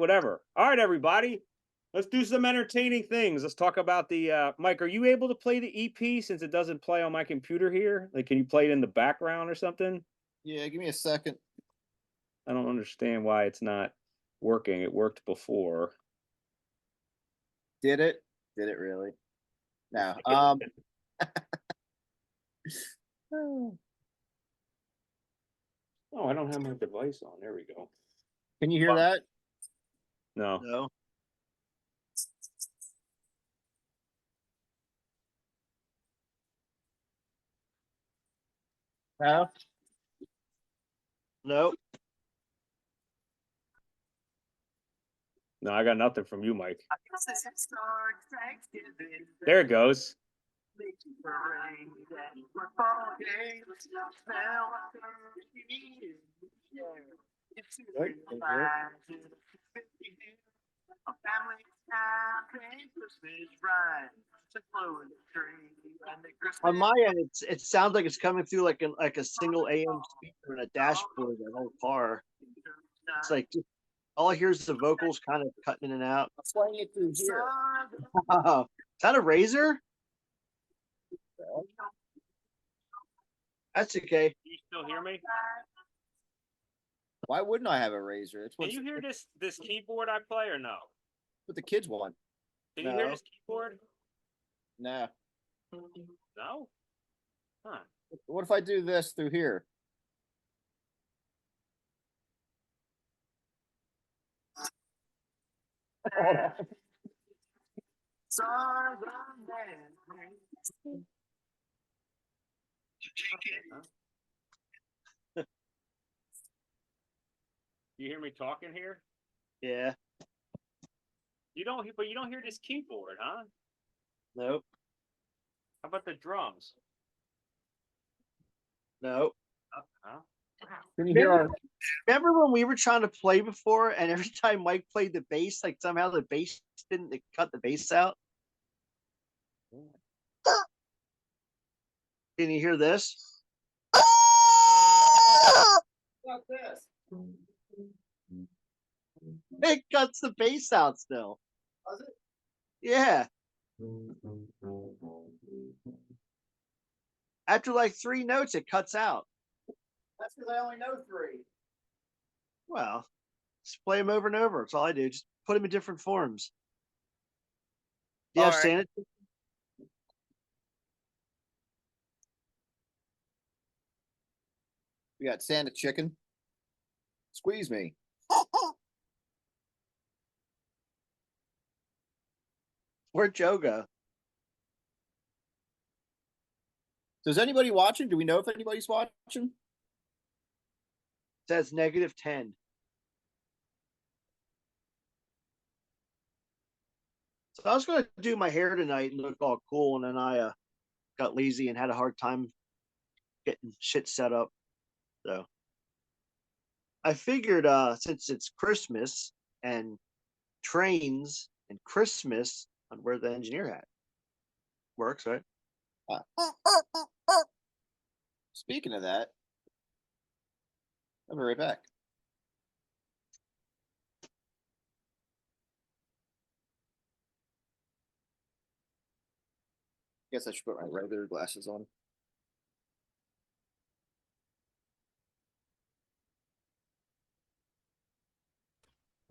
whatever. All right, everybody. Let's do some entertaining things. Let's talk about the Mike. Are you able to play the EP since it doesn't play on my computer here? Like, can you play it in the background or something? Yeah, give me a second. I don't understand why it's not working. It worked before. Did it? Did it really? No. Oh, I don't have my device on. There we go. Can you hear that? No. No. No. Nope. No, I got nothing from you, Mike. There it goes. On my end, it sounds like it's coming through like a single AM speaker in a dashboard of an old car. It's like just, all I hear is the vocals kind of cutting in and out. I'm playing it through here. Oh, is that a razor? That's okay. Can you still hear me? Why wouldn't I have a razor? It's Can you hear this keyboard I play or no? what the kids want. Can you hear this keyboard? No. No? Huh. What if I do this through here? You hear me talking here? Yeah. But you don't hear this keyboard, huh? Nope. How about the drums? Nope. Huh? Can you hear remember when we were trying to play before and every time Mike played the bass, like somehow the bass didn't cut the bass out? Can you hear this? What's this? It cuts the bass out still. Does it? Yeah. After like 3 notes, it cuts out. That's because I only know 3. Well, just play them over and over. That's all I do. Just put them in different forms. Do you have Santa? We got Santa chicken. Squeeze me. Where'd Joe go? So is anybody watching? Do we know if anybody's watching? It says -10. So I was going to do my hair tonight and look all cool, and then I got lazy and had a hard time getting shit set up. So I figured since it's Christmas and trains and Christmas, I'd wear the engineer hat. Works, right? Speaking of that, I'll be right back. Guess I should put my regular glasses on.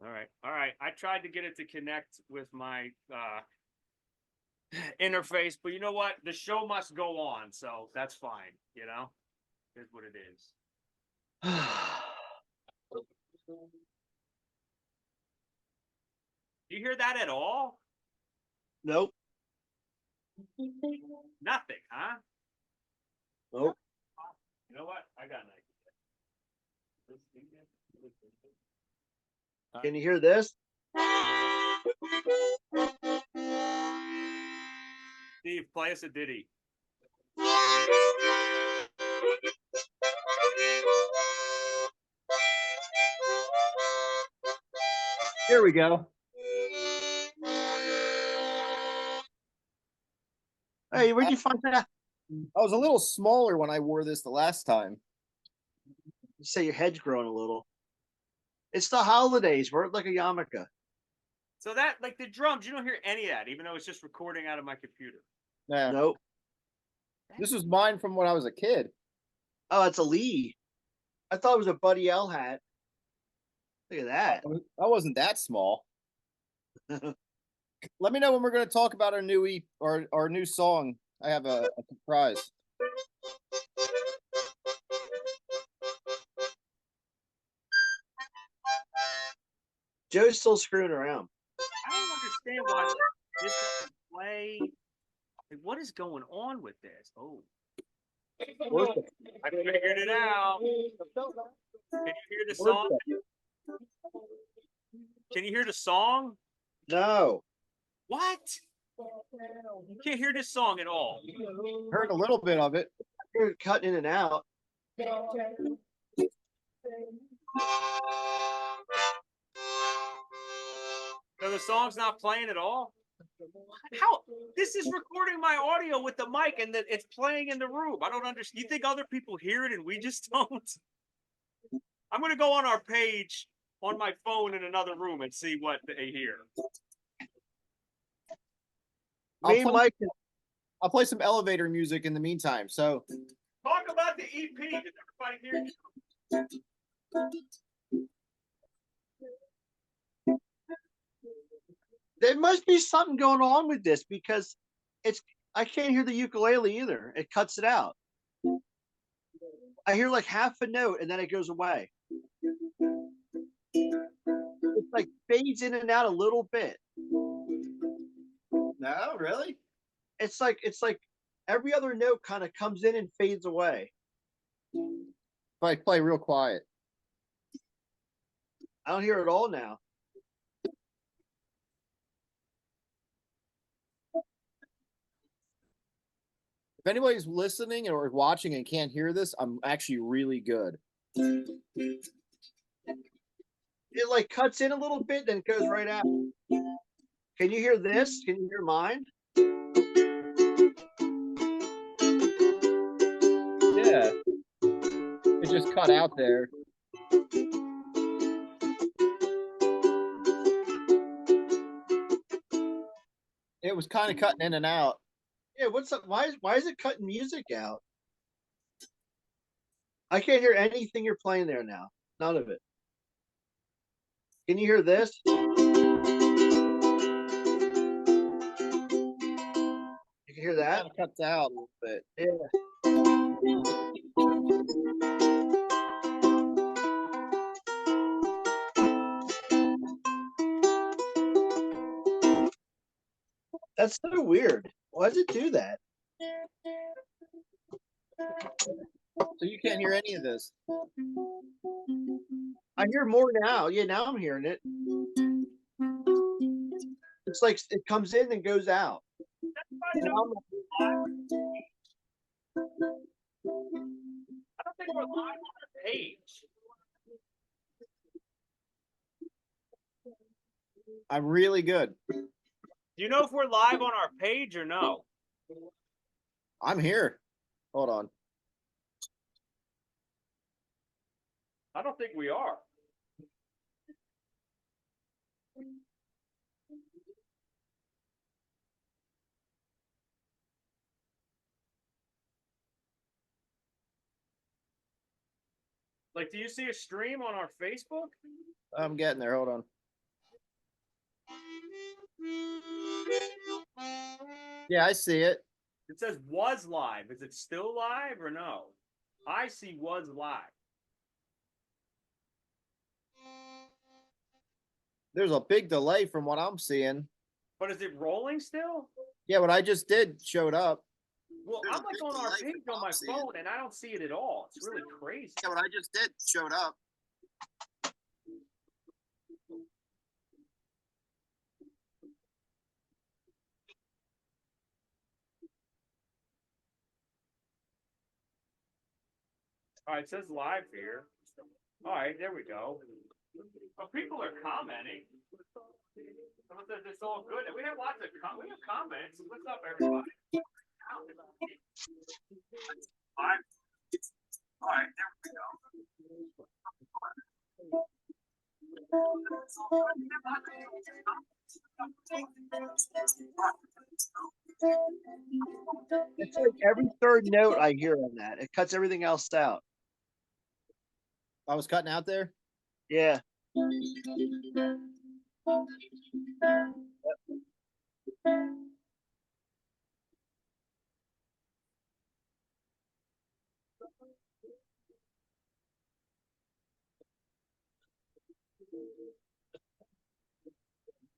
All right. I tried to get it to connect with my interface, but you know what? The show must go on, so that's fine. You know, here's what it is. Do you hear that at all? Nope. Nothing, huh? Nope. You know what? I got an idea. Can you hear this? Steve, play us a ditty. Here we go. Hey, where'd you find that? I was a little smaller when I wore this the last time. You say your head's growing a little. It's the holidays. We're like a yarmulke. So that, like the drums, you don't hear any of that, even though it's just recording out of my computer. Yeah. Nope. This was mine from when I was a kid. Oh, it's a Lee. I thought it was a Buddy L hat. Look at that. I wasn't that small. Let me know when we're going to talk about our new our new song. I have a surprise. Joe's still screwing around. I don't understand why like, this doesn't play. Like, what is going on with this? Oh, I figured it out. Can you hear the song? Can you hear the song? No. What? You can't hear this song at all. Heard a little bit of it. You're cutting in and out. So the song's not playing at all? How? This is recording my audio with the mic and it's playing in the room. I don't understand. You think other people hear it and we just don't? I'm going to go on our page on my phone in another room and see what they hear. I'll play some elevator music in the meantime. So talk about the EP. Does everybody hear you? There must be something going on with this because I can't hear the ukulele either. It cuts it out. I hear like half a note and then it goes away. It like fades in and out a little bit. no, really? It's like every other note kind of comes in and fades away. If I play real quiet. I don't hear it all now. If anybody's listening or watching and can't hear this, I'm actually really good. It like cuts in a little bit, then it goes right out. Can you hear this? Can you hear mine? Yeah. It just cut out there. It was kind of cutting in and out. Yeah, what's up? Why is it cutting music out? I can't hear anything you're playing there now. None of it. Can you hear this? You can hear that? Kind of cuts out a little bit. Yeah. That's so weird. Why does it do that? So you can't hear any of this. I hear more now. Yeah, now I'm hearing it. It's like it comes in and goes out. I don't think we're live on our page. I'm really good. Do you know if we're live on our page or no? I'm here. Hold on. I don't think we are. Like, do you see a stream on our Facebook? I'm getting there. Hold on. Yeah, I see it. It says was live. Is it still live or no? I see was live. There's a big delay from what I'm seeing. But is it rolling still? Yeah, what I just did showed up. Well, I'm like on our page on my phone and I don't see it at all. It's really crazy. Yeah, what I just did showed up. All right, it says live here. All right, there we go. But people are commenting. Someone says it's all good. We have lots of we have comments. What's up, everybody? All right, there we go. It's like every third note I hear on that. It cuts everything else out. I was cutting out there. Yeah.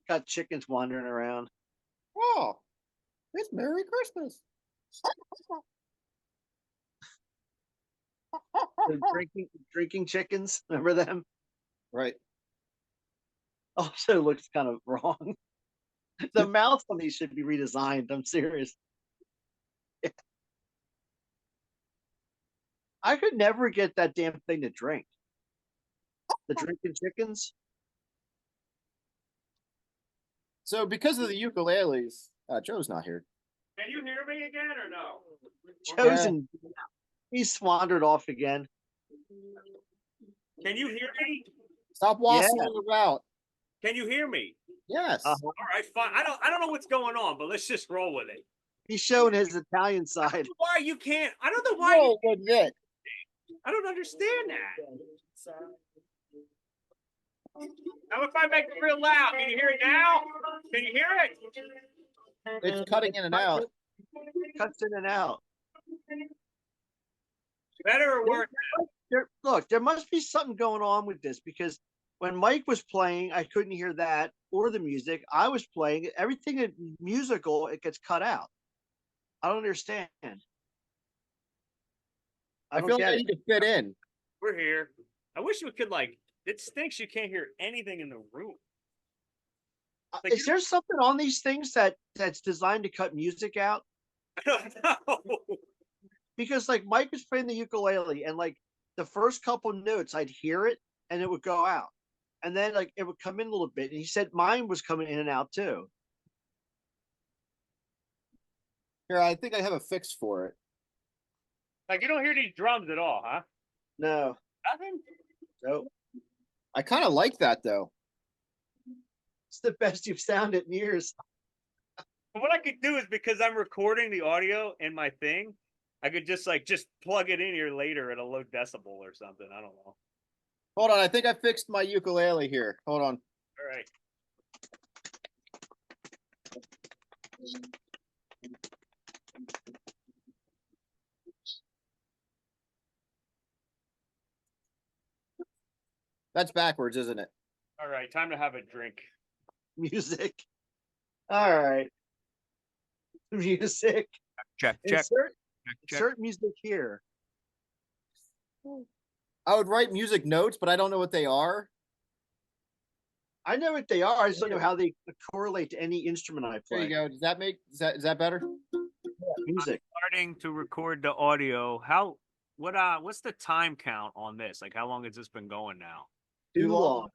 Got chickens wandering around. Oh, it's Merry Christmas. The drinking chickens. Remember them? Right. Also looks kind of wrong. The mouths on these should be redesigned. I'm serious. I could never get that damn thing to drink. The drinking chickens. So because of the ukuleles, Joe's not here. Can you hear me again or no? Chosen. He's wandered off again. Can you hear me? Stop wassailing about. Can you hear me? Yes. All right, fine. I don't know what's going on, but let's just roll with it. He's showing his Italian side. Why you can't? I don't know why. No, legit. I don't understand that. Now, if I make it real loud, can you hear it now? Can you hear it? It's cutting in and out. Cuts in and out. Better or worse? Look, there must be something going on with this because when Mike was playing, I couldn't hear that or the music. I was playing everything musical, it gets cut out. I don't understand. I feel like I need to fit in. We're here. I wish we could like. It stinks. You can't hear anything in the room. Like, Is there something on these things that's designed to cut music out? I don't know. Because like Mike was playing the ukulele and like the first couple notes I'd hear it and it would go out. And then like it would come in a little bit. And he said mine was coming in and out too. Here, I think I have a fix for it. Like you don't hear these drums at all, huh? No. Nothing. Nope. I kind of like that though. It's the best you've sounded in years. What I could do is because I'm recording the audio in my thing, I could just plug it in here later at a low decibel or something. I don't know. Hold on, I think I fixed my ukulele here. Hold on. All right. That's backwards, isn't it? All right. Time to have a drink. Music. All right. Music. Check. Insert music here. I would write music notes, but I don't know what they are. I know what they are. I just don't know how they correlate to any instrument I There play. you go. Does that make is that better? Music. Starting to record the audio. What's the time count on this? Like how long has this been going now? Too long.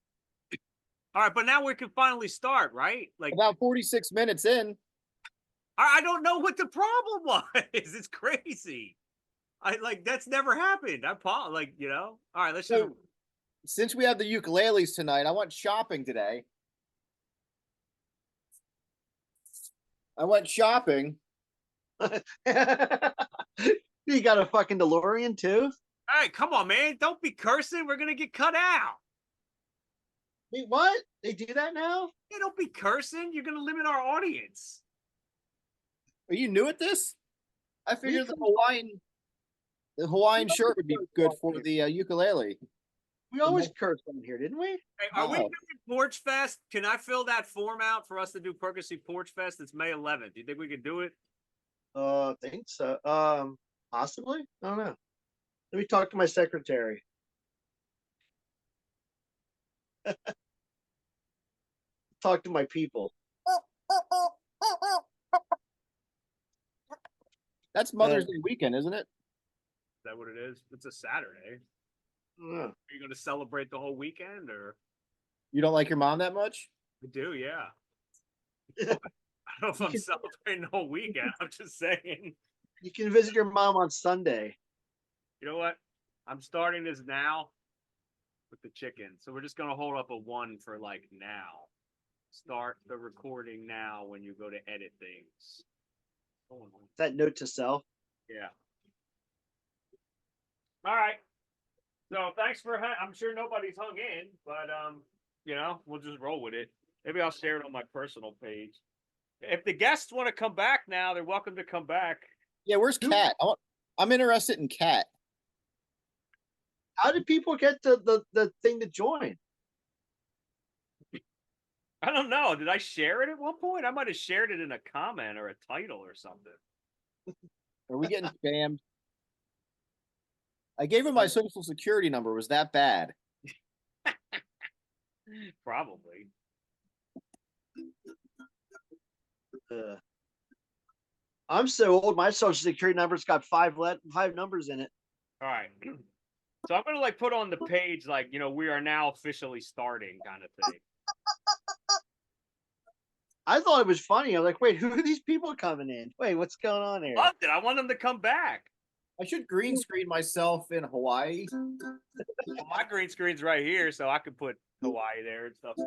All right, but now we can finally start, right? Like About 46 minutes in. I don't know what the problem was. It's crazy. That's never happened. All right, let's just. Since we have the ukuleles tonight, I went shopping today. I went shopping. You got a fucking DeLorean too? All right, come on, man. Don't be cursing. We're gonna get cut out. Wait, what? They do that now? Yeah, don't be cursing. You're gonna limit our audience. Are you new at this? I figured the Hawaiian shirt would be good for the ukulele. We always cursed on here, didn't we? Hey, are we doing Porch Fest? Can I fill that form out for us to do Percy Porch Fest? It's May 11th. Do you think we could do it? I think so. Possibly. I don't know. Let me talk to my secretary. Talk to my people. That's Mother's Day weekend, isn't it? Is that what it is? It's a Saturday. Yeah. Are you going to celebrate the whole weekend, or? You don't like your mom that much? I do, yeah. I don't know if I'm celebrating the whole weekend. I'm just saying. You can visit your mom on Sunday. You know what? I'm starting this now. with the chicken. So we're just gonna hold up a 1 for like now. Start the recording now when you go to edit things. That note to self. Yeah. All right. So thanks for. I'm sure nobody's hung in, but we'll just roll with it. Maybe I'll share it on my personal page. If the guests want to come back now, they're welcome to come back. Yeah, where's Cat? I'm interested in Cat. How did people get the thing to join? I don't know. Did I share it at one point? I might have shared it in a comment or a title or something. Are we getting spammed? I gave him my social security number. Was that bad? Probably. I'm so old. My social security number's got five numbers in it. All right. So I'm gonna put on the page we are now officially starting kind of thing. I thought it was funny. I was like, wait, who are these people coming in? Wait, what's going on here? Loved it. I want them to come back. I should green screen myself in Hawaii. Well, my green screen's right here, so I could put Hawaii there and stuff.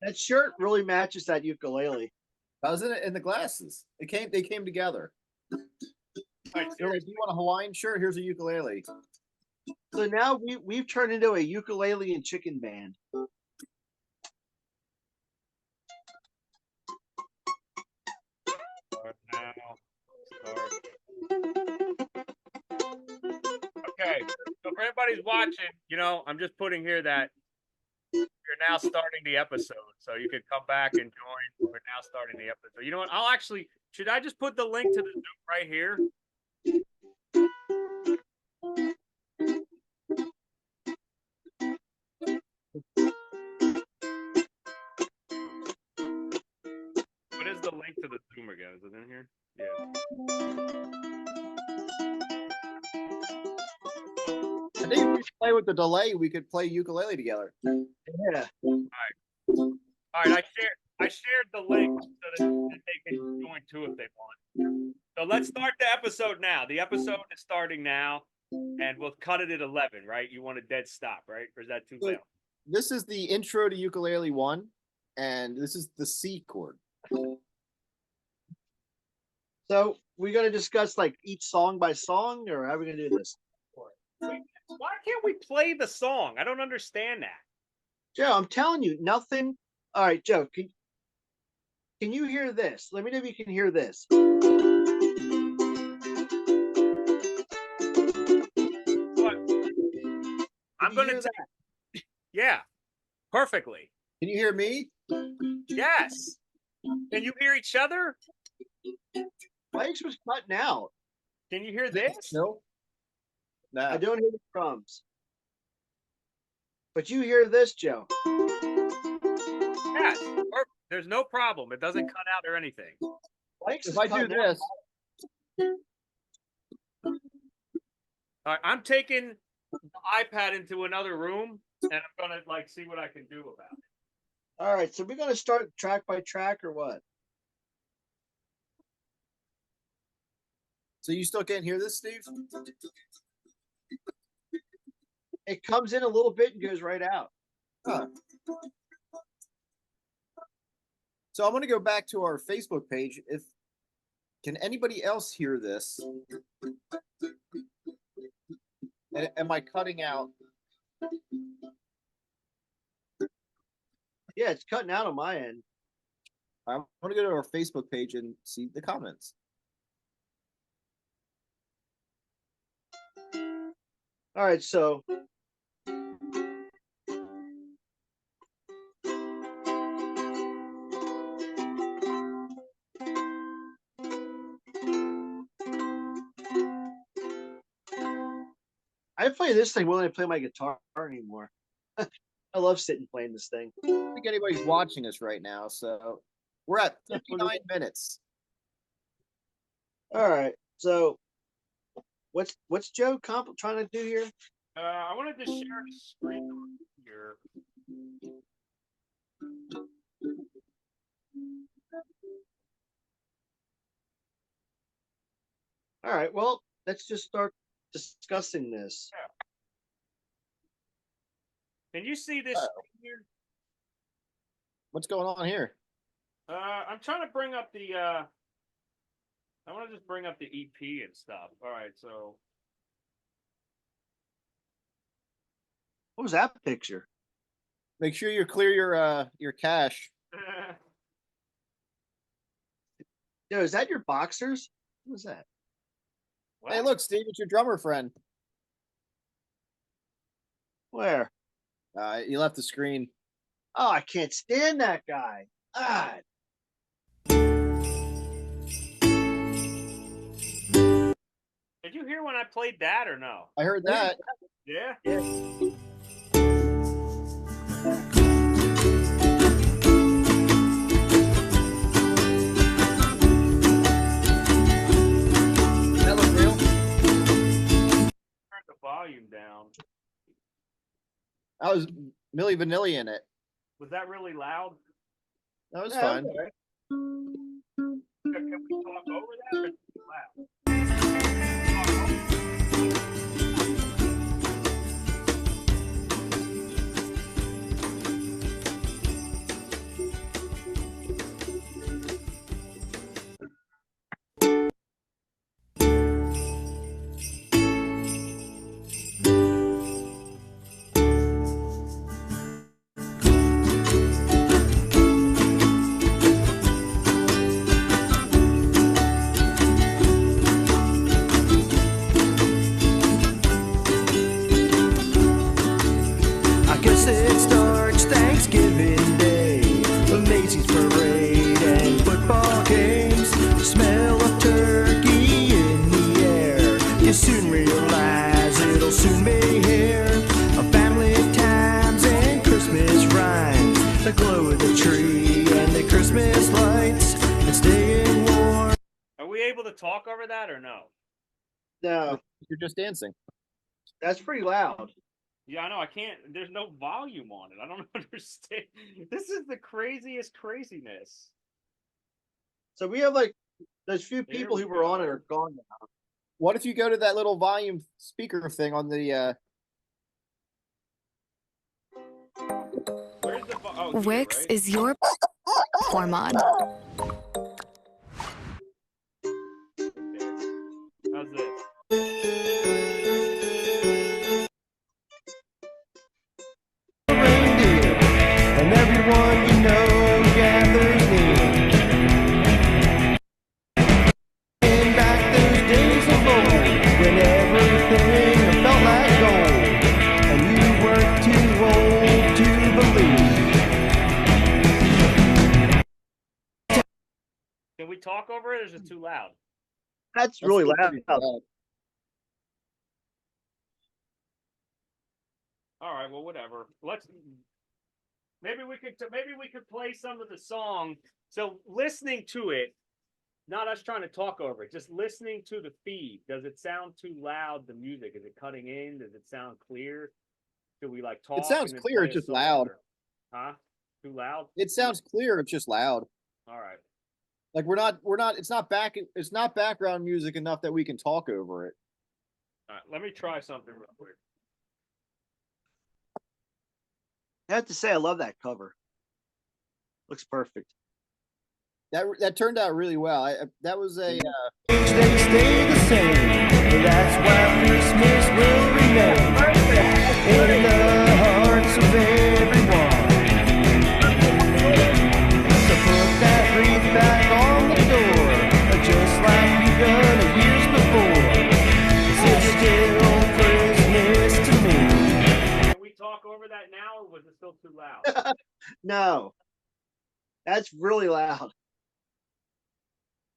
That shirt really matches that ukulele. Doesn't it? And the glasses. They came together. Right, They're like, do you want a Hawaiian shirt? Here's a ukulele. So now we've turned into a ukulele and chicken band. Start now. Okay. So for everybody's watching, I'm just putting here that you're now starting the episode. So you could come back and join. We're now starting the episode. You know what? Should I just put the link to the Zoom right here? What is the link to the Zoom again? Is it in here? Yeah. I think if we play with the delay, we could play ukulele together. Yeah. All right. I shared the link so that they can join too if they want. So let's start the episode now. The episode is starting now, and we'll cut it at 11. Right? You want a dead stop, right? Or is that too late? This is the intro to Ukulele 1, and this is the C chord. So we're gonna discuss each song by song, or how are we gonna do this? Why can't we play the song? I don't understand that. Joe, I'm telling you, nothing. All right, Joe, can you hear this? Let me know if you can hear this. What? I'm Can you gonna hear that? Yeah, perfectly. Can you hear me? Yes. Can you hear each other? Mike's was cutting out. Can you hear this? No. I No. don't hear the drums. But you hear this, Joe. Yes. Perfect. There's no problem. It doesn't cut out or anything. Mike's If is I do cutting out. this, All right, I'm taking the iPad into another room, and I'm gonna see what I can do about it. All right, so we're gonna start track by track or what? so you still can't hear this, Steve? It comes in a little bit and goes right out. Huh. So I'm going to go back to our Facebook page. Can anybody else hear this? Am I cutting out? Yeah, it's cutting out on my end. I'm going to go to our Facebook page and see the comments. All right, so I play this thing more than I play my guitar anymore. I love sitting playing this thing. I don't think anybody's watching us right now, so we're at 59 minutes. All right, so what's Joe trying to do here? I wanted to share the screen here. All right, well, let's just start discussing this. Can you see this here? What's going on here? I'm trying to bring up the. I want to just bring up the EP and stuff. All right, so. What was that picture? Make sure you clear your cache. Yo, is that your boxers? What was that? What? Hey, look, Steve, it's your drummer friend. Where? You left the screen. Oh, I can't stand that guy. God. Did you hear when I played that or no? I heard that. Yeah. That look real? Turn the volume down. I was Milli Vanilli in it. Was that really loud? That was Yeah, fine. okay. Can we talk over that? Or is it too loud? It starts Thanksgiving Day, a Macy's parade and football games. The smell of turkey in the air. You soon realize it'll soon be here. A family times and Christmas rhymes, the glow of the tree and the Christmas lights, and staying warm. Are we able to talk over that or no? No, You're just dancing. that's pretty loud. Yeah, I know. I can't. There's no volume on it. I don't understand. This is the craziest craziness. So we have like those few Here people we who were on go. it are gone now. What if you go to that little volume speaker thing on the Where's the here, Wix right? is your platform on. How's this? Reindeer, and everyone you know gathers near. And back those days of old, when everything felt like gold, and you weren't too old to believe. Can we talk over it or is it too loud? That's really still loud. pretty loud. All right, well, whatever. Maybe we could play some of the song. So listening to it, not us trying to talk over it, just listening to the feed. Does it sound too loud? The music, is it cutting in? Does it sound clear? Do we like talk? It sounds and then clear, play it's a just song, loud. or- Huh? Too loud? It sounds clear, it's just loud. All right. Like it's not background music enough that we can talk over it. All right. Let me try something real quick. I have to say, I love that cover. Looks perfect. That turned out really well. That was a They stay the same, that's why Christmas will remain in the hearts of everyone. So put that wreath back on the door, just like you've done years before. It's still Christmas to me. Can we talk over that now, or was it still too loud? No, that's really loud.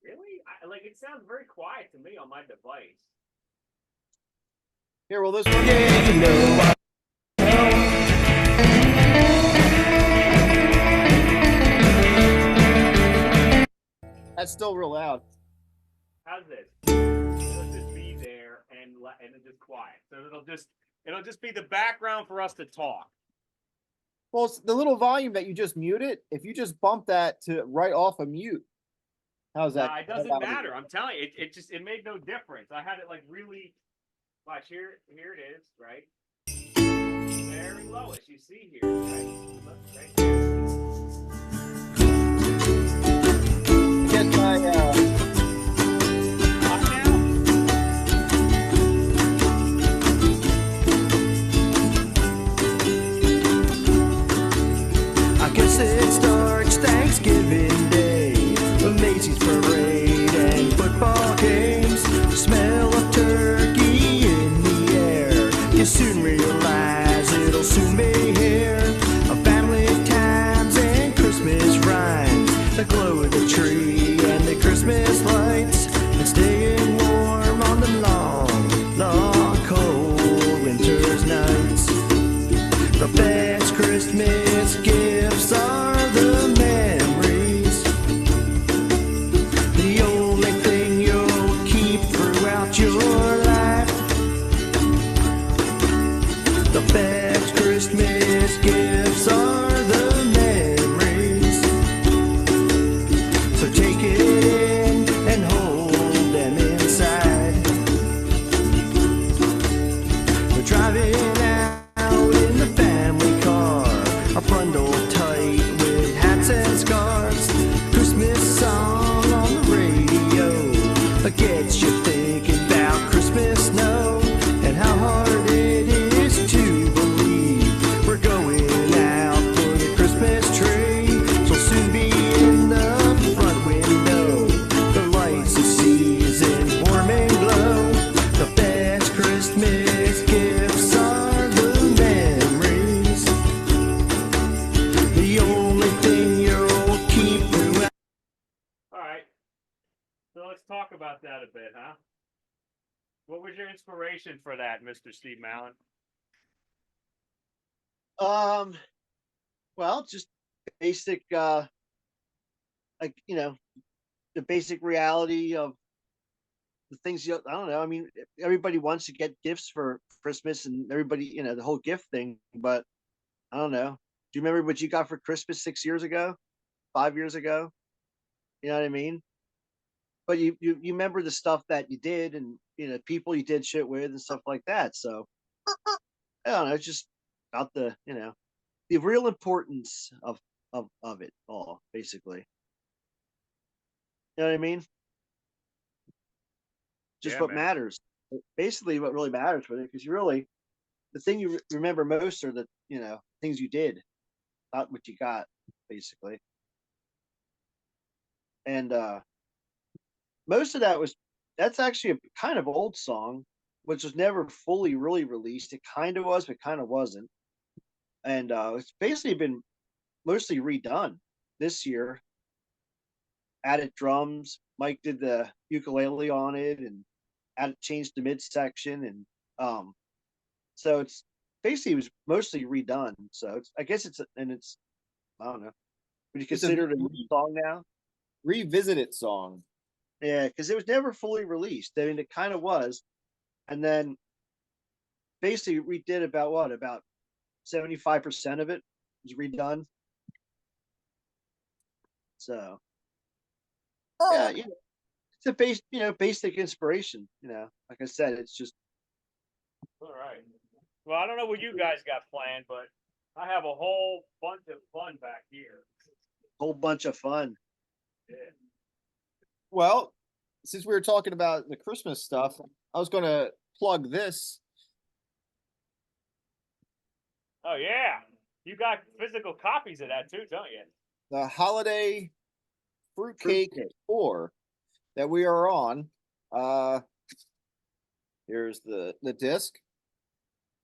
Really? Like it sounds very quiet to me on my device. here. Well, this one. Yeah, you know That's still real loud. How's this? It'll just be there and it's just quiet. So it'll just be the background for us to talk. Well, it's the little volume that you just muted. If you just bump that to right off a mute, how's that? Nah, it doesn't matter. I'm telling you, it made no difference. I had it like really. Watch here. Here it is, right? Very lowest. You see here. Right? Get my Hot now? I guess it starts Thanksgiving Day, the Macy's parade and football games. The smell of turkey in the air. You soon realize it'll soon be here. A family times and Christmas rhymes, the glow of the tree and the Christmas lights, and staying warm on the long, long cold winter's nights. The best Christmas gifts are the memories, the only thing you'll keep throughout your life. The best Christmas gifts are the memories, so take it in and hold them inside. We're driving out in the family car, a bundle tight with hats and scarves. Christmas song on the radio gets you thinking about Christmas snow and how hard it is to believe we're going out for the Christmas tree. So soon be in the front window, the lights of season warm and glow. The best Christmas gifts are the memories, the only thing you'll keep throughout. All right. So let's talk about that a bit, huh? What was your inspiration for that, Mr. Steve Mallon? Well, just basic, like, the basic reality of the things I don't know. I mean, everybody wants to get gifts for Christmas, and everybody, the whole gift thing. But I don't know. Do you remember what you got for Christmas 6 years ago, 5 years ago? You know what I mean? But you remember the stuff that you did, and people you did shit with and stuff like that. So I don't know. It's just about the real importance of it all, basically. You know what I mean? Just Yeah, what man. matters. Basically, what really matters with it, because the thing you remember most are the things you did, not what you got, basically. And most of that's actually a kind of old song, which was never fully really released. It kind of was, but kind of wasn't. And it's basically been mostly redone this year. Added drums. Mike did the ukulele on it, and changed the midsection, and so it's basically, it was mostly redone. So I guess it's I don't know. Would you It's a consider it a new song now? revisited song. Yeah, because it was never fully released. I mean, it kind of was, and then basically we did about 75% of it was redone. So yeah, it's a basic inspiration. Like I said, it's just All right. Well, I don't know what you guys got planned, but I have a whole bunch of fun back here. a whole bunch of fun. Yeah. Well, since we were talking about the Christmas stuff, I was going to plug this. Oh yeah, you got physical copies of that too, don't you? The holiday fruitcake tour that we are on. Here's the disc.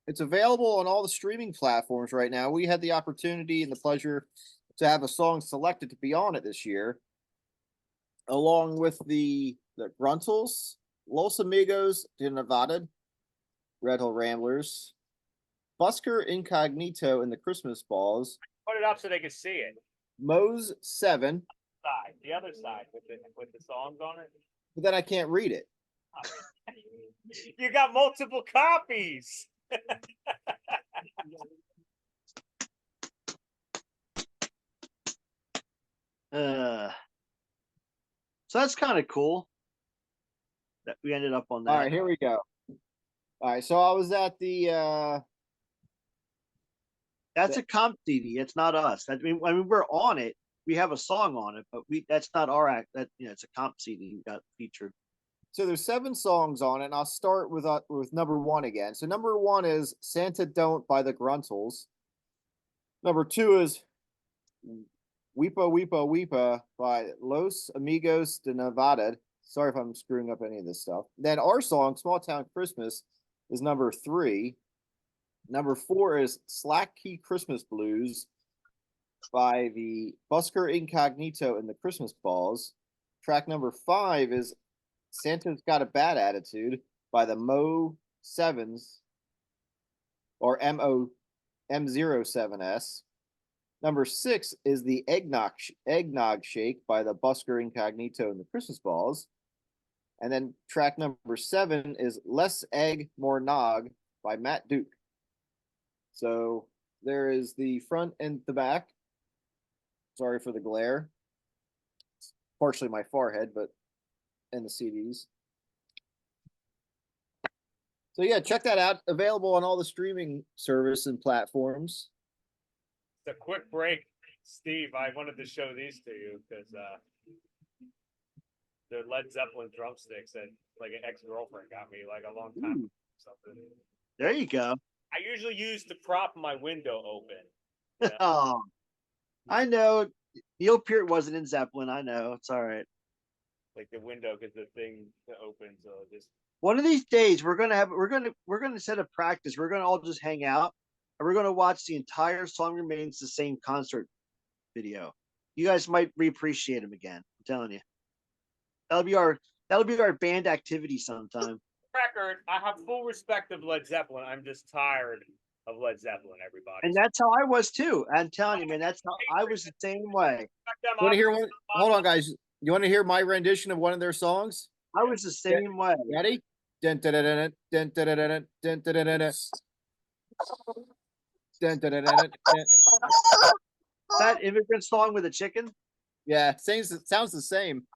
It's available on all the streaming platforms right now. We had the opportunity and the pleasure to have a song selected to be on it this year, along with the Gruntles, Los Amigos de Nevada, Red Hill Ramblers, Busker Incognito and the Christmas Balls, Put it up so they can see it. Moe's 7, Side, the other side with the songs on it. but then I can't read it. You got multiple copies. So that's kind of cool that we ended up on that. All right, here we go. All right, so I was at the That's a comp CD. It's not us. I mean, we're on it. We have a song on it, but that's not our act. That it's a comp CD we got featured. So there's 7 songs on it, and I'll start with number 1 again. So number 1 is "Santa Don't" by the Gruntles. Number 2 is "Weepa Weepa Weepa" by Los Amigos de Nevada. Sorry if I'm screwing up any of this stuff. Then our song "Small Town Christmas" is number 3. Number 4 is "Slack Key Christmas Blues" by the Busker Incognito and the Christmas Balls. Track number 5 is "Santa's Got a Bad Attitude" by the Mo Sevens or M07S. Number 6 is the Eggnog Shake by the Busker Incognito and the Christmas Balls. And then track number 7 is "Less Egg, More Nog" by Matt Duke. So there is the front and the back. Sorry for the glare. It's partially my forehead, but and the CDs. So yeah, check that out. Available on all the streaming service and platforms. It's a quick break, Steve. I wanted to show these to you because they're Led Zeppelin drumsticks that like an ex-girlfriend got me like a long time ago or something. There you go. I usually use to prop my window open. Yeah. Oh, I know. Neil Peart wasn't in Zeppelin. I know. It's all right. Like the window because the thing opens. So just One of these days, we're gonna set a practice. We're gonna all just hang out, and we're gonna watch the entire "Song Remains the Same" concert video. You guys might reappreciate him again. I'm telling you. That'll be our band activity sometime. record. I have full respect of Led Zeppelin. I'm just tired of Led Zeppelin. Everybody. And that's how I was too. I'm telling you, man. That's how I was the same way. Want to hear one? Hold on, guys. You want to hear my rendition of one of their songs? I was the same way. Ready? Dun, dun, dun, dun, dun, dun, dun, dun, dun, dun, dun, dun, dun. Dun, dun, dun, dun, dun, dun. That immigrant song with a chicken. Yeah, sounds the same.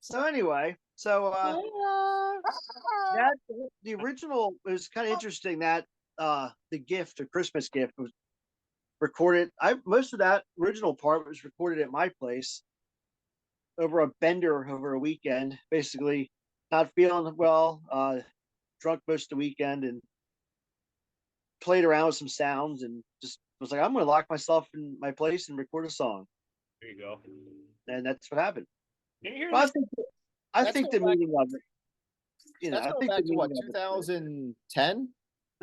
So anyway, that the original was kind of interesting. That the gift, a Christmas gift, was recorded. Most of that original part was recorded at my place over a bender over a weekend. Basically, not feeling well, drunk most of the weekend, and played around with some sounds, and just was like, I'm going to lock myself in my place and record a song. There you go. And that's what happened. Can you hear Well, this? I think the meaning of it. You know, That's I going think back the to what, meaning of it- 2010? I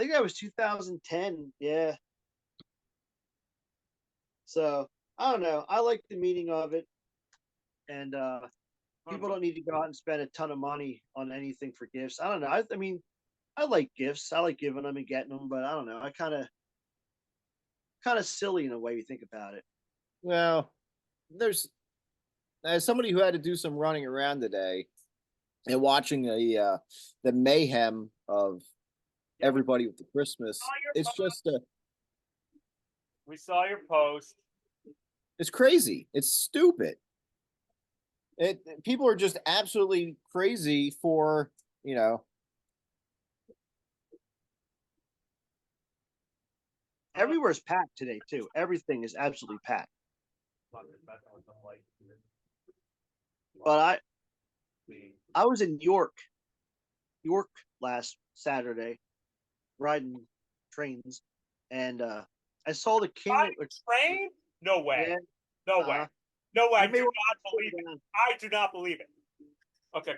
think that was 2010. Yeah. So I don't know. I like the meaning of it, and people don't need to go out and spend a ton of money on anything for gifts. I don't know. I mean, I like gifts. I like giving them and getting them, but I don't know. I kind of silly in a way you think about it. Well, there's as somebody who had to do some running around today and watching the mayhem of everybody with the Christmas. It's just We saw your post. it's crazy. It's stupid. People are just absolutely crazy for, Everywhere's packed today too. Everything is absolutely packed. But I was in York last Saturday, riding trains, and I saw the king. Train? No way. Yeah, No way. No way. I you may do want not to believe sit it. down. I do not believe it. Okay.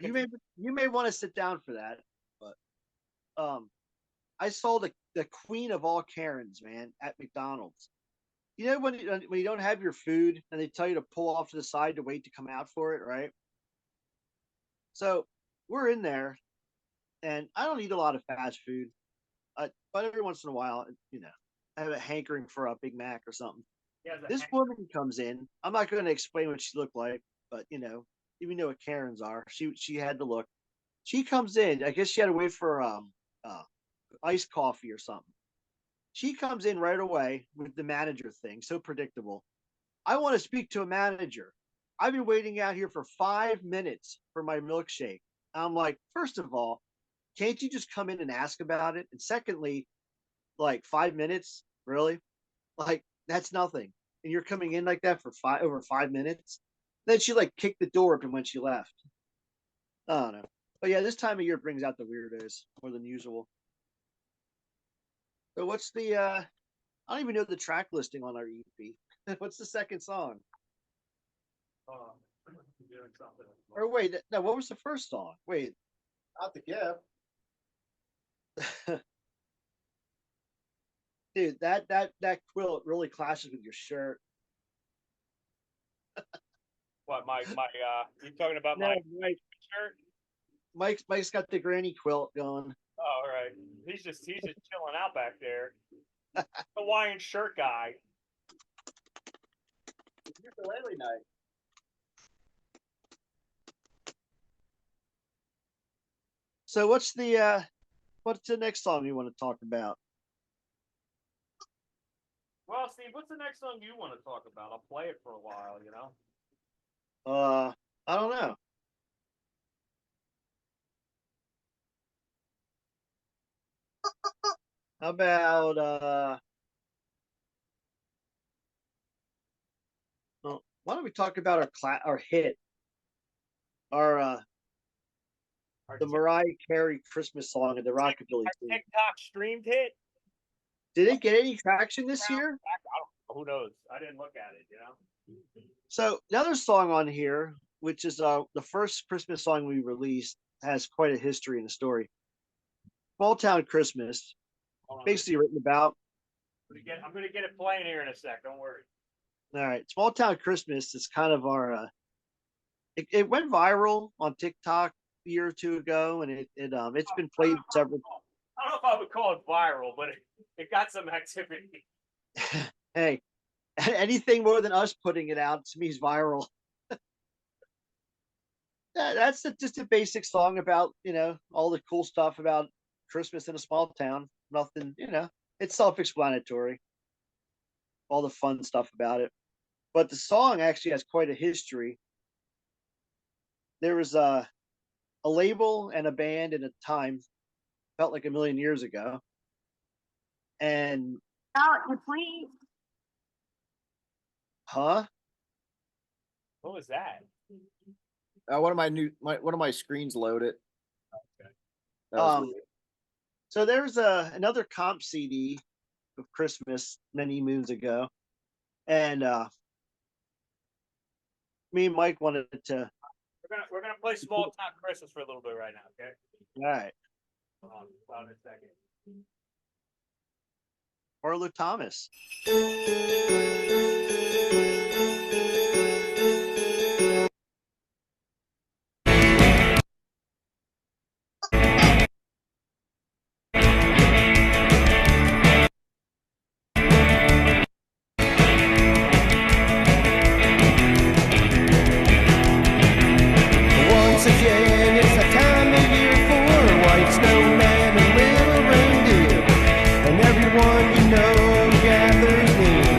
You may want to sit down for that, but I saw the queen of all Karens, man, at McDonald's. You know when you don't have your food and they tell you to pull off to the side to wait to come out for it, right? So we're in there, and I don't eat a lot of fast food, but every once in a while, I have a hankering for a Big Mac or something. This woman comes in. I'm not going to explain what she looked like, but even know what Karens are. She had to look. She comes in. I guess she had to wait for iced coffee or something. She comes in right away with the manager thing. So predictable. I want to speak to a manager. I've been waiting out here for 5 minutes for my milkshake. I'm like, first of all, can't you just come in and ask about it? And secondly, like 5 minutes, really? Like that's nothing. And you're coming in like that for over 5 minutes. Then she like kicked the door open when she left. I don't know. But yeah, this time of year brings out the weirdos more than usual. So what's the I don't even know the track listing on our EP. What's the second song? Or wait, no, what was the first song? Wait. Not the gift. Dude, that quilt really clashes with your shirt. What, you talking about No, my Mike, shirt? Mike's got the granny quilt going. Oh, all right. He's just chilling out back there. Hawaiian shirt guy. Ukulele night. So what's the next song you want to talk about? Well, Steve, what's the next song you want to talk about? I'll play it for a while, you know? I don't know. How about well, why don't we talk about our hit, the Mariah Carey Christmas song of the Rockabilly team. TikTok streamed hit? Did it get any traction this year? Who knows? I didn't look at it, you know? So another song on here, which is the first Christmas song we released, has quite a history and a story. Small Town Christmas, basically written about. I'm gonna get it playing here in a sec. Don't worry. All right, Small Town Christmas is kind of our. It went viral on TikTok a year or two ago, and it's been played several. I don't know if I would call it viral, but it got some activity. Hey, anything more than us putting it out to me is viral. That's just a basic song about, all the cool stuff about Christmas in a small town. Nothing, it's self-explanatory. All the fun stuff about it. But the song actually has quite a history. There was a label and a band in a time, felt like a million years ago. And huh? What was that? One of my screens loaded. Okay. So there's another comp CD of Christmas many moons ago, and me and Mike wanted to. We're gonna play Small Town Christmas for a little bit right now, okay? All right, Hold on a second. Orlo Thomas. Once again, it's the time of year for a white snowman and little reindeer, and everyone you know gathers near.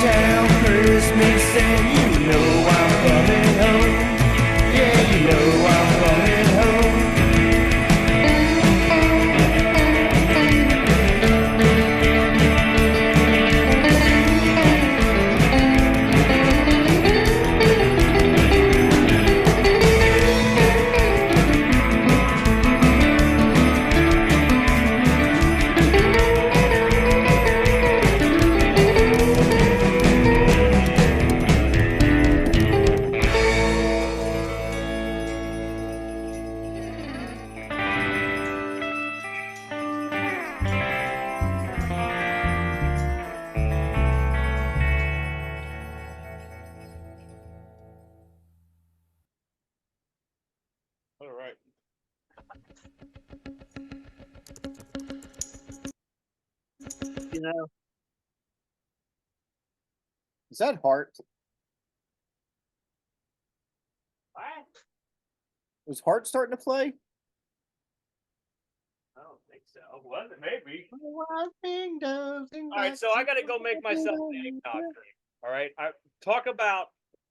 town Christmas, and you know I'm coming home. Yeah, you know I'm coming home. All right. You know, Is that Heart? What? Was Heart starting to play? I don't think so. Was it? Maybe. all All right, so I got to go make myself an eggnog drink. All right, talk about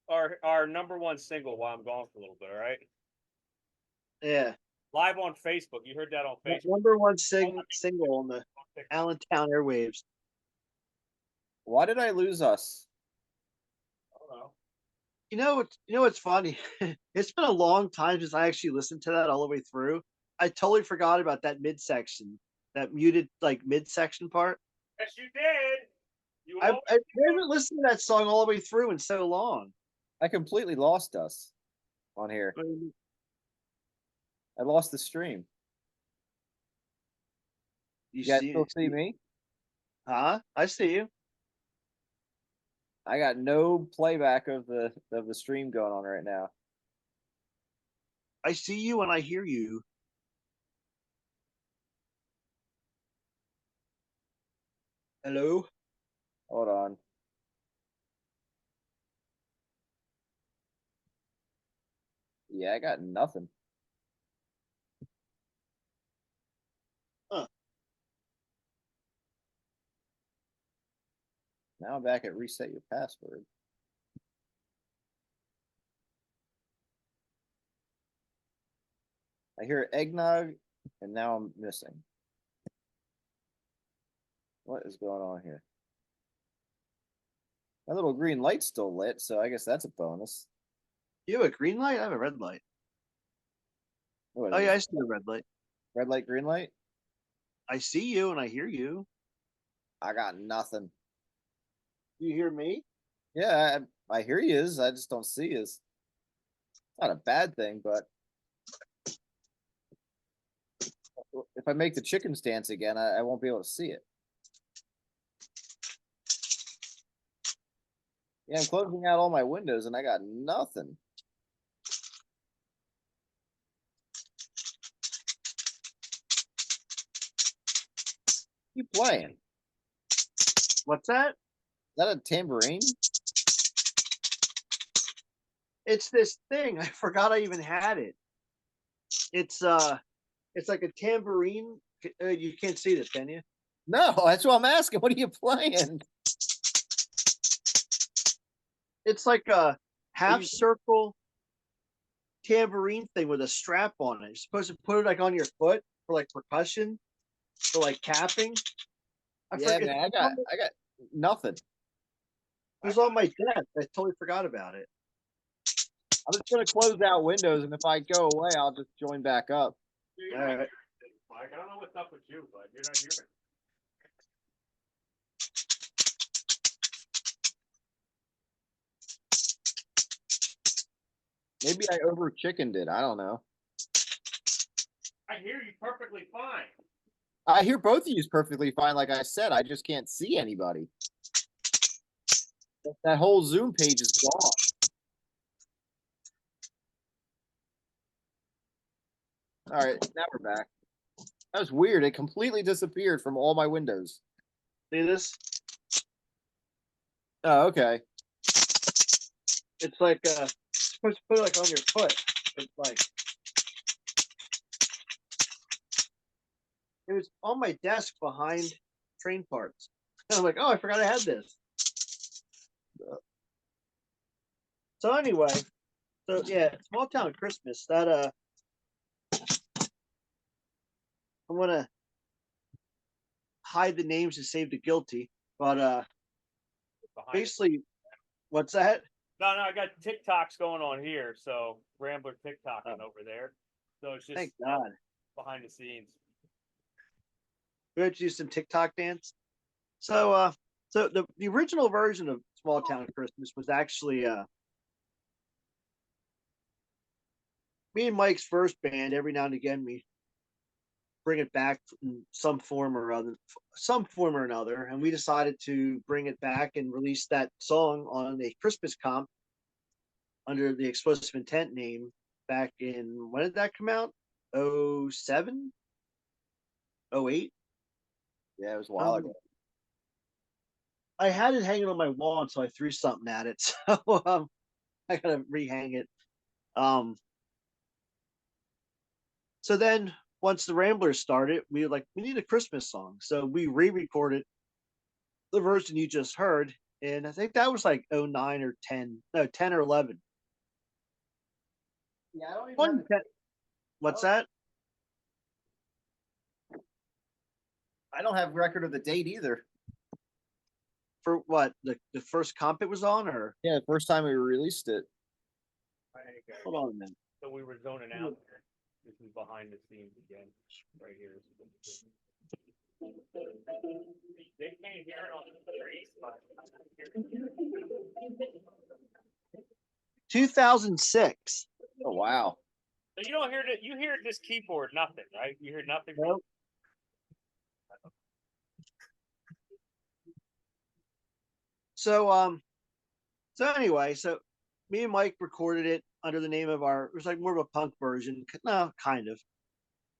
our number one single while I'm gone for a little bit. All right, Yeah, live on Facebook. You heard that on Facebook. number one single on the Allentown airwaves. Why did I lose us? I don't know. You know what's funny? It's been a long time since I actually listened to that all the way through. I totally forgot about that midsection, that muted like midsection part. Yes, you did. You I always haven't listened to that song all the way through in so long. I completely lost us on here. I lost the stream. You You guys see, still see me? huh? I see you. I got no playback of the stream going on right now. I see you and I hear you. Hello? Hold on. Yeah, I got nothing. Huh. Now I'm back at reset your password. I hear eggnog, and now I'm missing. What is going on here? My little green light's still lit, so I guess that's a bonus. You have a green light? I have a red light. What Oh is yeah, it? I see a red light. Red light, green light? I see you and I hear you. I got nothing. You hear me? Yeah, I hear you. I just don't see you. It's not a bad thing, but if I make the chicken stance again, I won't be able to see it. Yeah, I'm closing out all my windows and I got nothing. You playing? Is What's that? that a tambourine? It's this thing. I forgot I even had it. It's like a tambourine. You can't see this, can you? No, that's what I'm asking. What are you playing? It's like a half you- circle tambourine thing with a strap on it. You're supposed to put it like on your foot for like percussion, for like capping. Yeah, forget- man, I got nothing. It was on my desk. I totally forgot about it. I'm just gonna close out windows, and if I go away, I'll just join back up. You're All not right. hearing it, Mike. I don't know what's up with you, but you're not hearing it. Maybe I over chickened it. I don't know. I hear you perfectly fine. I hear both of you perfectly fine. Like I said, I just can't see anybody. That whole Zoom page is gone. All right, now we're back. That was weird. It completely disappeared from all my windows. See this? Oh, okay. It's like supposed to put it like on your foot. It's like it was on my desk behind train parts. And I'm like, oh, I forgot I had this. So anyway, so yeah, Small Town Christmas. That I'm gonna hide the names to save the guilty. But Behind it. basically, what's that? No, I got TikToks going on here. So Rambler TikToking over there. So it's just Thank God. behind the scenes. We have to do some TikTok dance. So so the original version of Small Town Christmas was actually me and Mike's first band. Every now and again, we bring it back in some form or another, and we decided to bring it back and release that song on a Christmas comp under the Explosive Intent name back in, when did that come out? 07? 08? Yeah, it was a while ago. I had it hanging on my wall until I threw something at it, so I gotta rehang it. So then once the Ramblers started, we were like, we need a Christmas song, so we re-recorded the version you just heard, and I think that was like 09 or 10, no, 10 or 11. Yeah, I don't even One, what's that? I don't have record of the date either. For what, the first comp it was on, or Yeah, the first time we released it. hold on a minute. So we were zoning out there. This is behind the scenes again, right here. They can't hear it on the trees, but 2006. Oh wow. so you don't hear that. You hear this keyboard, nothing, right? You hear nothing. Nope. So anyway, so me and Mike recorded it under the name of it was like more of a punk version, no, kind of,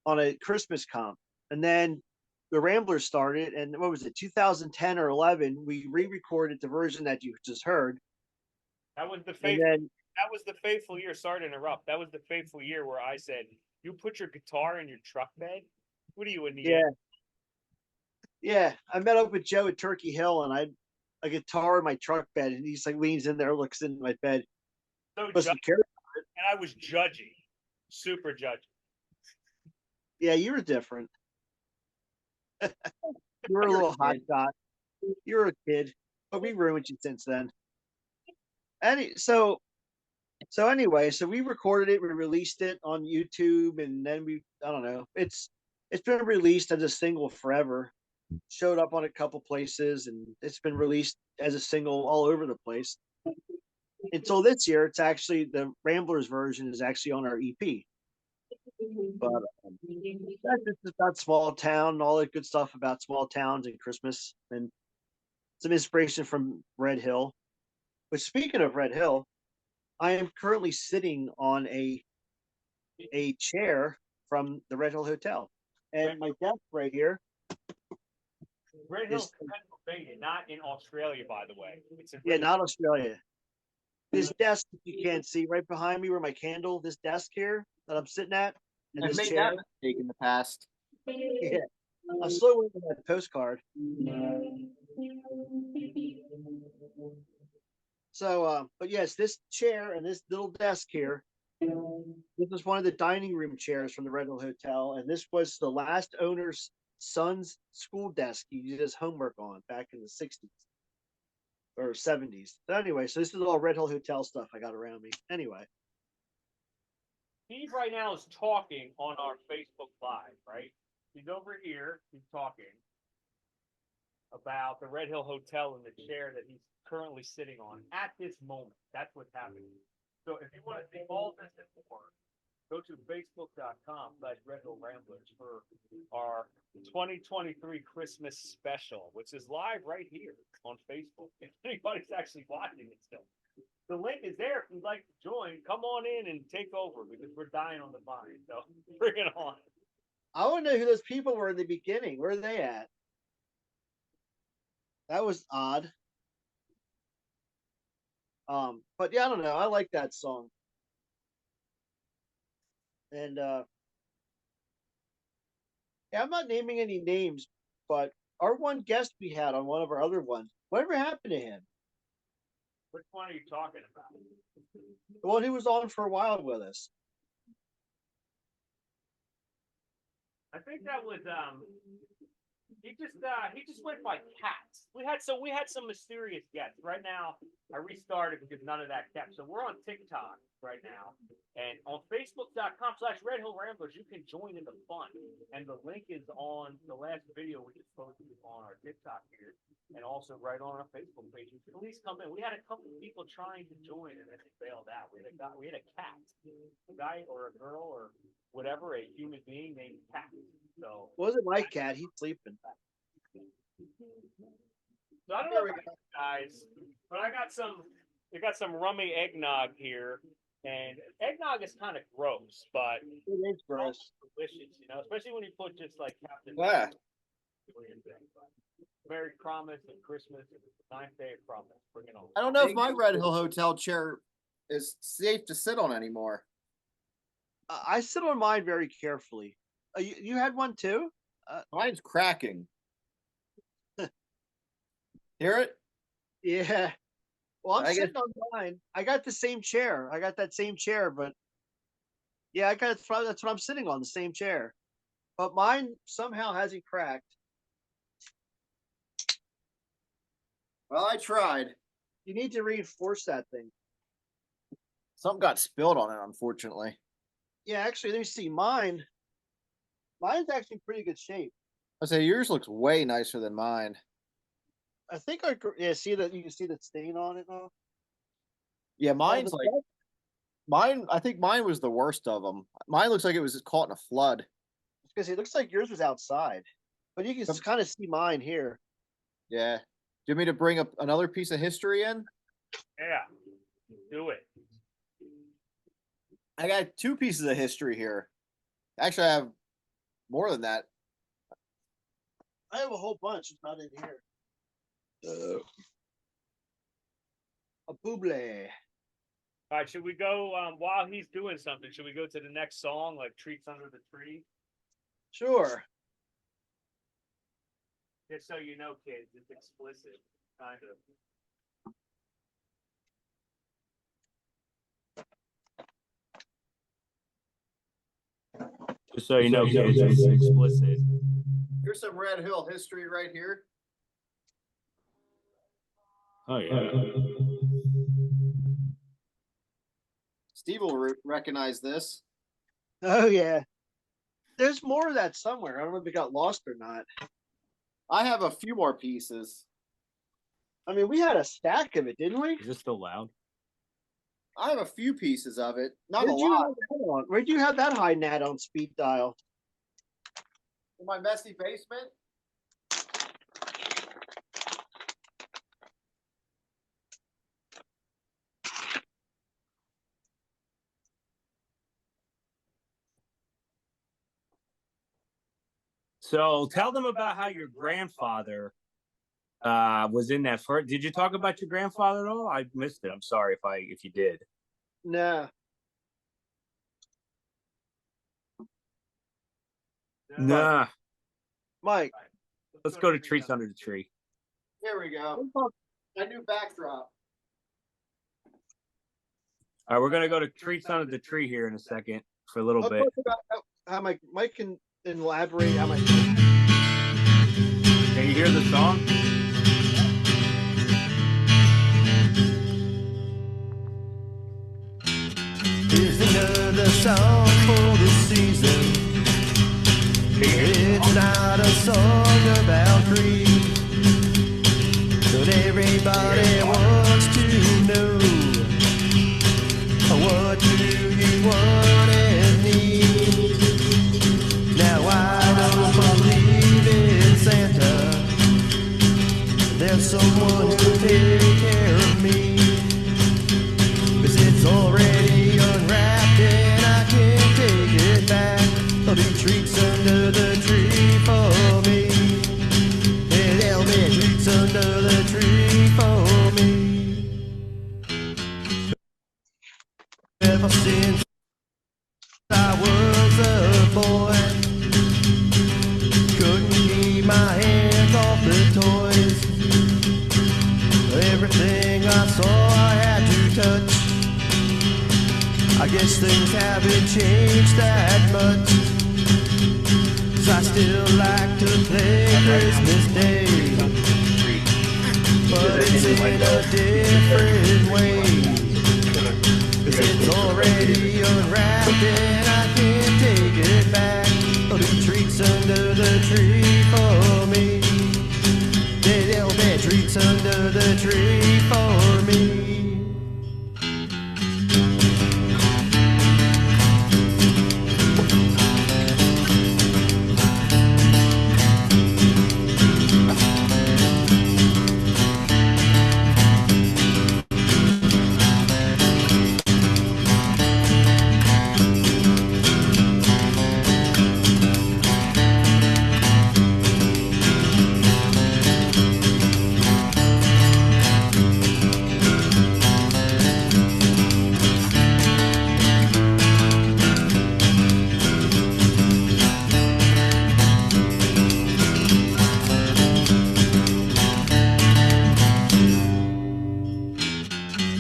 on a Christmas comp. And then the Ramblers started, and what was it, 2010 or 11, we re-recorded the version that you just heard. That was the And faithful. then, That was the faithful year. Sorry to interrupt. That was the faithful year where I said, "You put your guitar in your truck bed. What are you in the yeah, air?" yeah, I met up with Joe at Turkey Hill, and I had a guitar in my truck bed, and he's like leans in there, looks into my bed. So Listen, and I was judgy, super judgy. yeah, you were different. You were a little hot shot. You were a kid, but we ruined you since then. So anyway, so we recorded it, we released it on YouTube, and then I don't know, it's been released as a single forever. Showed up on a couple places, and it's been released as a single all over the place. Until this year, it's actually the Ramblers version is actually on our EP. But that's just about small town and all that good stuff about small towns and Christmas, and some inspiration from Red Hill. But speaking of Red Hill, I am currently sitting on a chair from the Red Hill Hotel, and my desk right here. Red Hills, Pennsylvania, not in Australia, by the way. It's in Yeah, not Australia. This desk you can't see right behind me where my candle, this desk here that I'm sitting at, and I've this made chair. that mistake in the past. Yeah. I'm still waiting for that postcard. So but yes, this chair and this little desk here. This was one of the dining room chairs from the Red Hill Hotel, and this was the last owner's son's school desk he did his homework on back in the 60s or 70s. So anyway, so this is all Red Hill Hotel stuff I got around me. Anyway. Steve right now is talking on our Facebook Live, right? He's over here. He's talking about the Red Hill Hotel and the chair that he's currently sitting on at this moment. That's what's happening. So if you want to see all this and more, go to facebook.com/Red Hill Ramblers for our 2023 Christmas special, which is live right here on Facebook. If anybody's actually watching it still. The link is there if you'd like to join. Come on in and take over because we're dying on the vine. So bring it on. I want to know who those people were in the beginning. Where are they at? That was odd. But yeah, I don't know. I like that song. And yeah, I'm not naming any names, but our one guest we had on one of our other ones, whatever happened to him? Which one are you talking about? The one who was on for a while with us. I think that was he just went by cats. We had some mysterious guests. Right now, I restarted because none of that kept. So we're on TikTok right now, and on Facebook.com/RedHillRamblers, you can join in the fun. And the link is on the last video we just posted on our TikTok here, and also right on our Facebook page. You can at least come in. We had a couple of people trying to join, and then they bailed out. We had a cat, a guy or a girl or whatever, a human being named Cat. So Wasn't my cat? He's sleeping. So I don't know, guys, but I got some rummy eggnog here, and eggnog is kind of gross, but It is gross. delicious, you know, especially when you put just like Captain. Yeah. Merry Cromess and Christmas, and the 9th day of Cromess. Bring it on. I don't know if my Red Hill Hotel chair is safe to sit on anymore. I sit on mine very carefully. You had one too? Mine's cracking. Hear it? Yeah. Well, I'm I sitting on mine. I got the same chair. I got that same chair, but yeah, that's what I'm sitting on, the same chair. But mine somehow hasn't cracked. Well, I tried. You need to reinforce that thing. Something got spilled on it, unfortunately. Yeah, actually, let me see. Mine's actually in pretty good shape. I say yours looks way nicer than mine. I think see that you can see the stain on it now. Yeah, mine's the like mine. I think mine was the worst of them. Mine looks like it was caught in a flood. Because it looks like yours was outside, but you can kind of see mine here. Yeah. Do you want me to bring up another piece of history in? Yeah, do it. I got 2 pieces of history here. Actually, I have more than that. I have a whole bunch. It's not in here. A buble. All right, should we go while he's doing something? Should we go to the next song, like "Treats Under the Tree"? Sure. Just so you know, kids, it's explicit, kind of. Just so you know, kids, it's explicit. Here's some Red Hill history right here. Oh yeah. Steve will recognize this. Oh yeah. There's more of that somewhere. I don't know if it got lost or not. I have a few more pieces. I mean, we had a stack of it, didn't we? Is this still loud? I have a few pieces of it. Not a Where'd you lot. have that on? Where'd you have that high nat on speed dial? In my messy basement. So tell them about how your grandfather was in that first. Did you talk about your grandfather at all? I missed it. I'm sorry if you did. Nah. Nah. Mike. Let's go to Treats Under the Tree. Here we go. A new backdrop. All right, we're gonna go to Treats Under the Tree here in a second for a little I'll bit. talk about how Mike can elaborate how my. Can you hear the song? Here's another song for the season. It's not a song about greed, but everybody wants to know, what do you want and need? Now I don't believe in Santa. There's someone who'll take care of me, 'cause it's already unwrapped and I can't take it back. There'll be treats under the tree for me. Yeah, there'll be treats under the tree for me. thing I saw I had to touch. I guess things haven't changed that much, 'cause I still like to play Christmas Day, but it's in a different way, 'cause it's already unwrapped and I can't take it back. Oh, the treats under the tree for me, there'll be treats under the tree for me.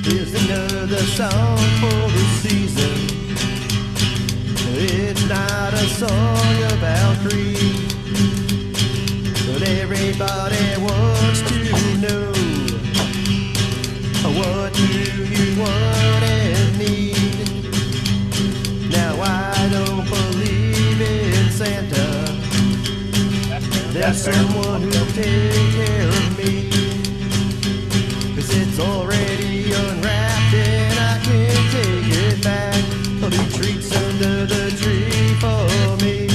Here's another song for the season. It's not a song about creed, but everybody wants to know, what do you want and need? Now I don't believe in Santa, there's someone who'll take care of me, 'cause it's already unwrapped and I can't take it back. Oh, the treats under the tree for me,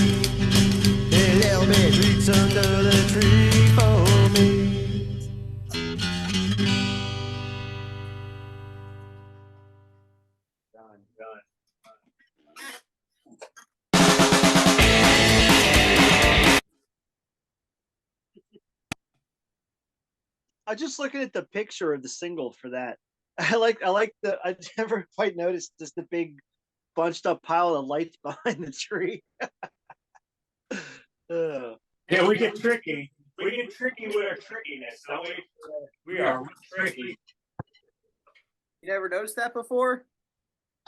yeah, there'll be treats under the tree for me. I'm just looking at the picture of the single for that. I never quite noticed just the big bunched up pile of lights behind the tree. Yeah, we get tricky. We get tricky with our trickiness, don't we? We are tricky. You never noticed that before?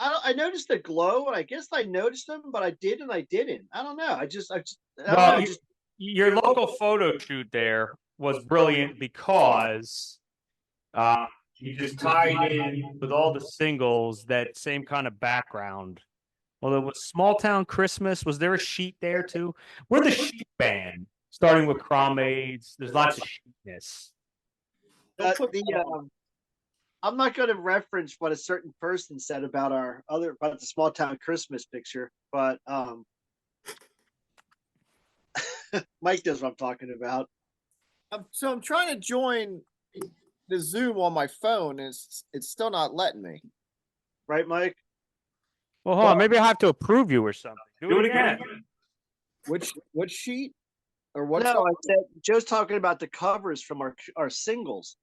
I noticed the glow, and I guess I noticed them, but I did and I didn't. I don't know. I don't Well, know, just your local photo shoot there was brilliant because you just tied in with all the singles that same kind of background. Well, there was Small Town Christmas. Was there a sheet there too? We're the sheet band, starting with Cromess. There's lots of sheetness. I'm not going to reference what a certain person said about about the small town Christmas picture, but Mike knows what I'm talking about. So I'm trying to join the Zoom on my phone, and it's still not letting me. Right, Mike? Well, hold on. Maybe I have to approve you or something. Do it again. Which sheet or what? No, I said Joe's talking about the covers from our singles.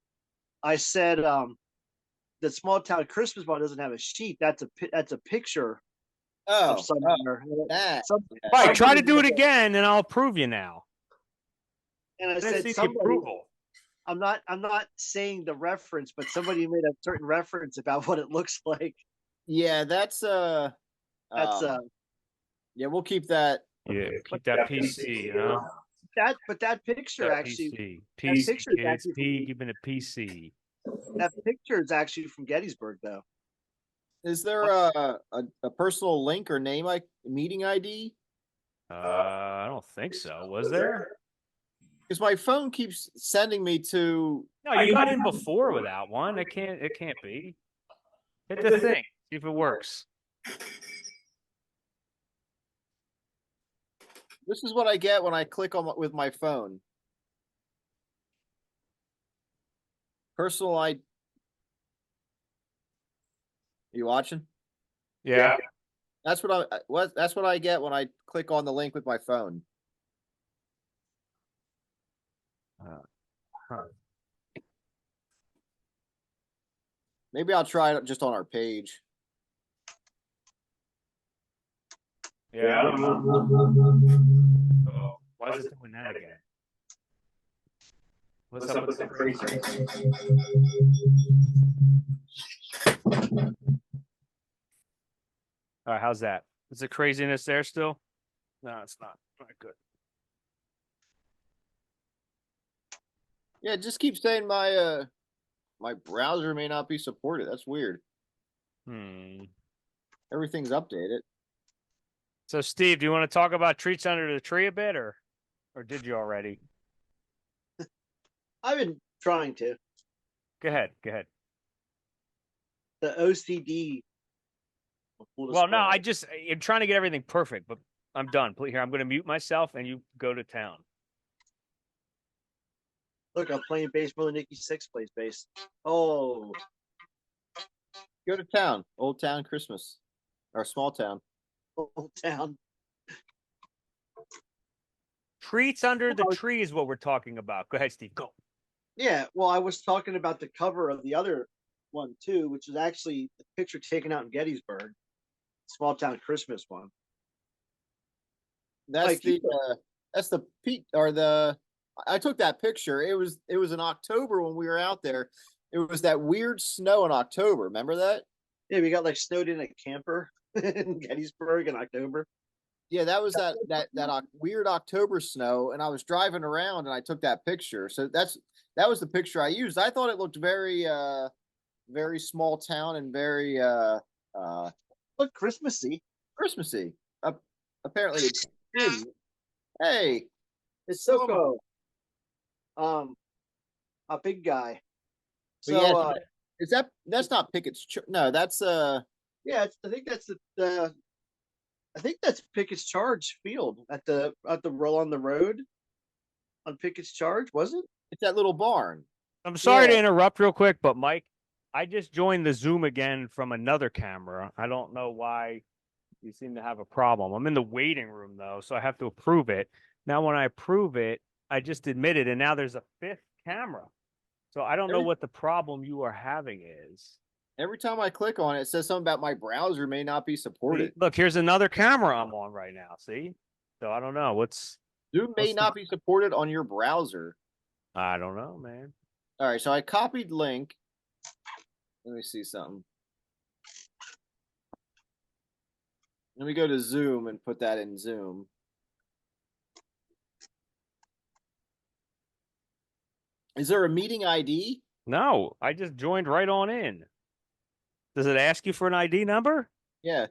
I said the small town Christmas one doesn't have a sheet. That's a picture of somewhere. Right, try to do it again, and I'll approve you now. And I said approval. I'm not saying the reference, but somebody made a certain reference about what it looks like. Yeah, that's yeah, we'll keep that. Yeah, keep that PC, you know. That picture actually. PC, kids, keeping a PC. That picture is actually from Gettysburg, though. Is there a personal link or name meeting ID? I don't think so. Was there? Because my phone keeps sending me to. No, you got in before without one. It can't be. Hit the thing. See if it works. This is what I get when I click on with my phone. Personal ID. You watching? Yeah. That's what I get when I click on the link with my phone. Maybe I'll try it just on our page. Yeah. Uh-oh. Why is it doing that again? What's up with the crazy? All right, how's that? Is the craziness there still? No, it's not. All right, good. Yeah, just keep saying my browser may not be supported. That's weird. Everything's updated. So, Steve, do you want to talk about treats under the tree a bit, or did you already? I've been trying to. Go ahead. Go ahead. The OCD. Well, no, I'm trying to get everything perfect, but I'm done. Please, here, I'm going to mute myself, and you go to town. Look, I'm playing bass more than Nikki Six plays bass. Oh, Go to town, Old Town Christmas, or Small Town. Old Town. Treats under the tree is what we're talking about. Go ahead, Steve. Go. Yeah, well, I was talking about the cover of the other one too, which is actually the picture taken out in Gettysburg, Small Town Christmas one. That's Like, that's the Pete or the. I took that picture. It was in October when we were out there. It was that weird snow in October. Remember that? Yeah, we got like snowed in a camper in Gettysburg in October. Yeah, that was that weird October snow, and I was driving around and I took that picture. So that was the picture I used. I thought it looked very very small town and very Look, Christmassy. Christmassy. Apparently it's hey, It's Soko. A big guy. but So yeah, is that's not Pickett's no, that's yeah, I think that's the I think that's Pickett's Charge Field at the roll on the road on Pickett's Charge, was it? it's that little barn. I'm sorry to Yeah. interrupt real quick, but Mike, I just joined the Zoom again from another camera. I don't know why you seem to have a problem. I'm in the waiting room though, so I have to approve it. Now, when I approve it, I just admit it, and now there's a fifth camera. So I don't know what the problem you are having is. Every time I click on it, it says something about my browser may not be supported. Look, here's another camera I'm on right now. See? So I don't know what's. Zoom may what's not be supported on your browser. I don't know, man. All right, so I copied link. Let me see something. Let me go to Zoom and put that in Zoom. Is there a meeting ID? No, I just joined right on in. Does it ask you for an ID number? Yeah.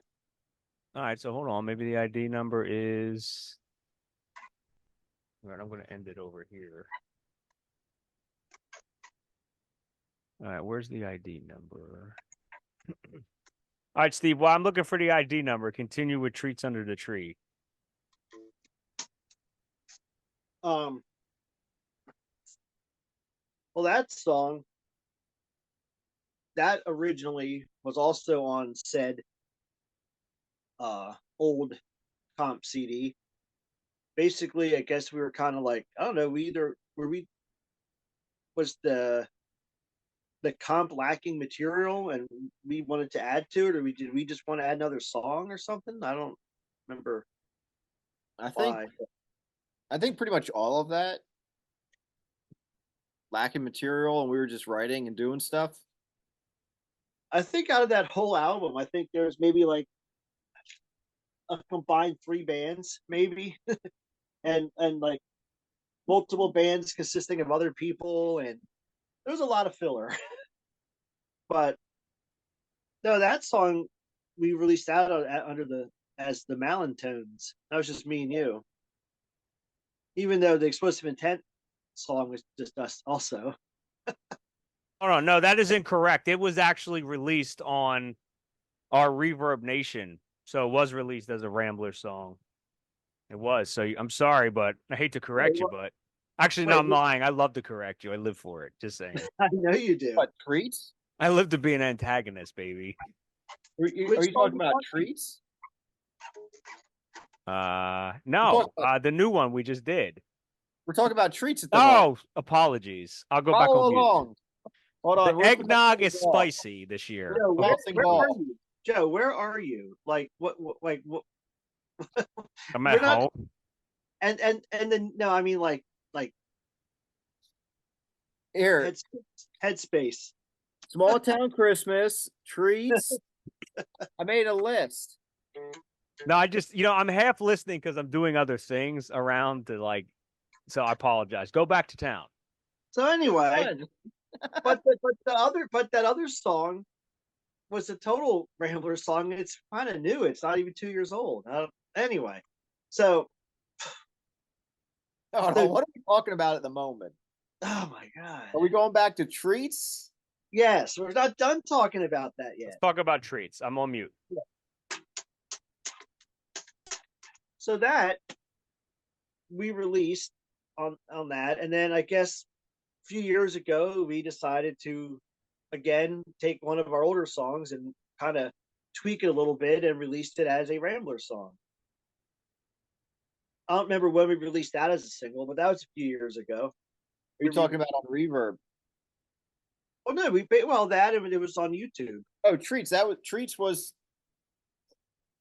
All right, so hold on. Maybe the ID number is. All right, I'm going to end it over here. All right, where's the ID number? All right, Steve. Well, I'm looking for the ID number. Continue with treats under the tree. Well, that song that originally was also on said old comp CD. Basically, I guess we were kind of like, I don't know, was the comp lacking material and we wanted to add to it, or did we just want to add another song or something? I don't remember. I think pretty much all of that lacking material, and we were just writing and doing stuff. I think out of that whole album, I think there's maybe like a combined 3 bands, maybe, and like multiple bands consisting of other people, and there's a lot of filler. But no, that song we released out as the Malin Tones. That was just me and you. Even though the Explosive Intent song was just us also. Oh, no, that is incorrect. It was actually released on our Reverb Nation. So it was released as a Rambler song. It was. So I'm sorry, but I hate to correct you, but actually, no, I'm lying. I love to correct you. I live for it. Just saying. I know you do. What, treats? I live to be an antagonist, baby. Are you talking about treats? No, the new one we just did. We're talking about treats at the moment. Oh, apologies. I'll go back Follow on mute. along. Hold on. The eggnog is spicy this year. Joe, Okay. where are you? Joe, where are you? Like what I'm at home. And then no, I mean like Here, Headspace. Small Town Christmas, Treats. I made a list. No, I just, I'm half listening because I'm doing other things around to so I apologize. Go back to town. So anyway, Fun. but that other song was a total Rambler song. It's kind of new. It's not even 2 years old. Anyway, so Oh, no, what are we talking about at the moment? oh my god. Are we going back to Treats? Yes, we're not done talking about that yet. Let's talk about treats. I'm on mute. So that we released on that, and then I guess a few years ago we decided to again take one of our older songs and kind of tweak it a little bit and released it as a Rambler song. I don't remember when we released that as a single, but that was a few years ago. Are you talking about on Reverb? Oh no, that and it was on YouTube. Oh, Treats. Treats was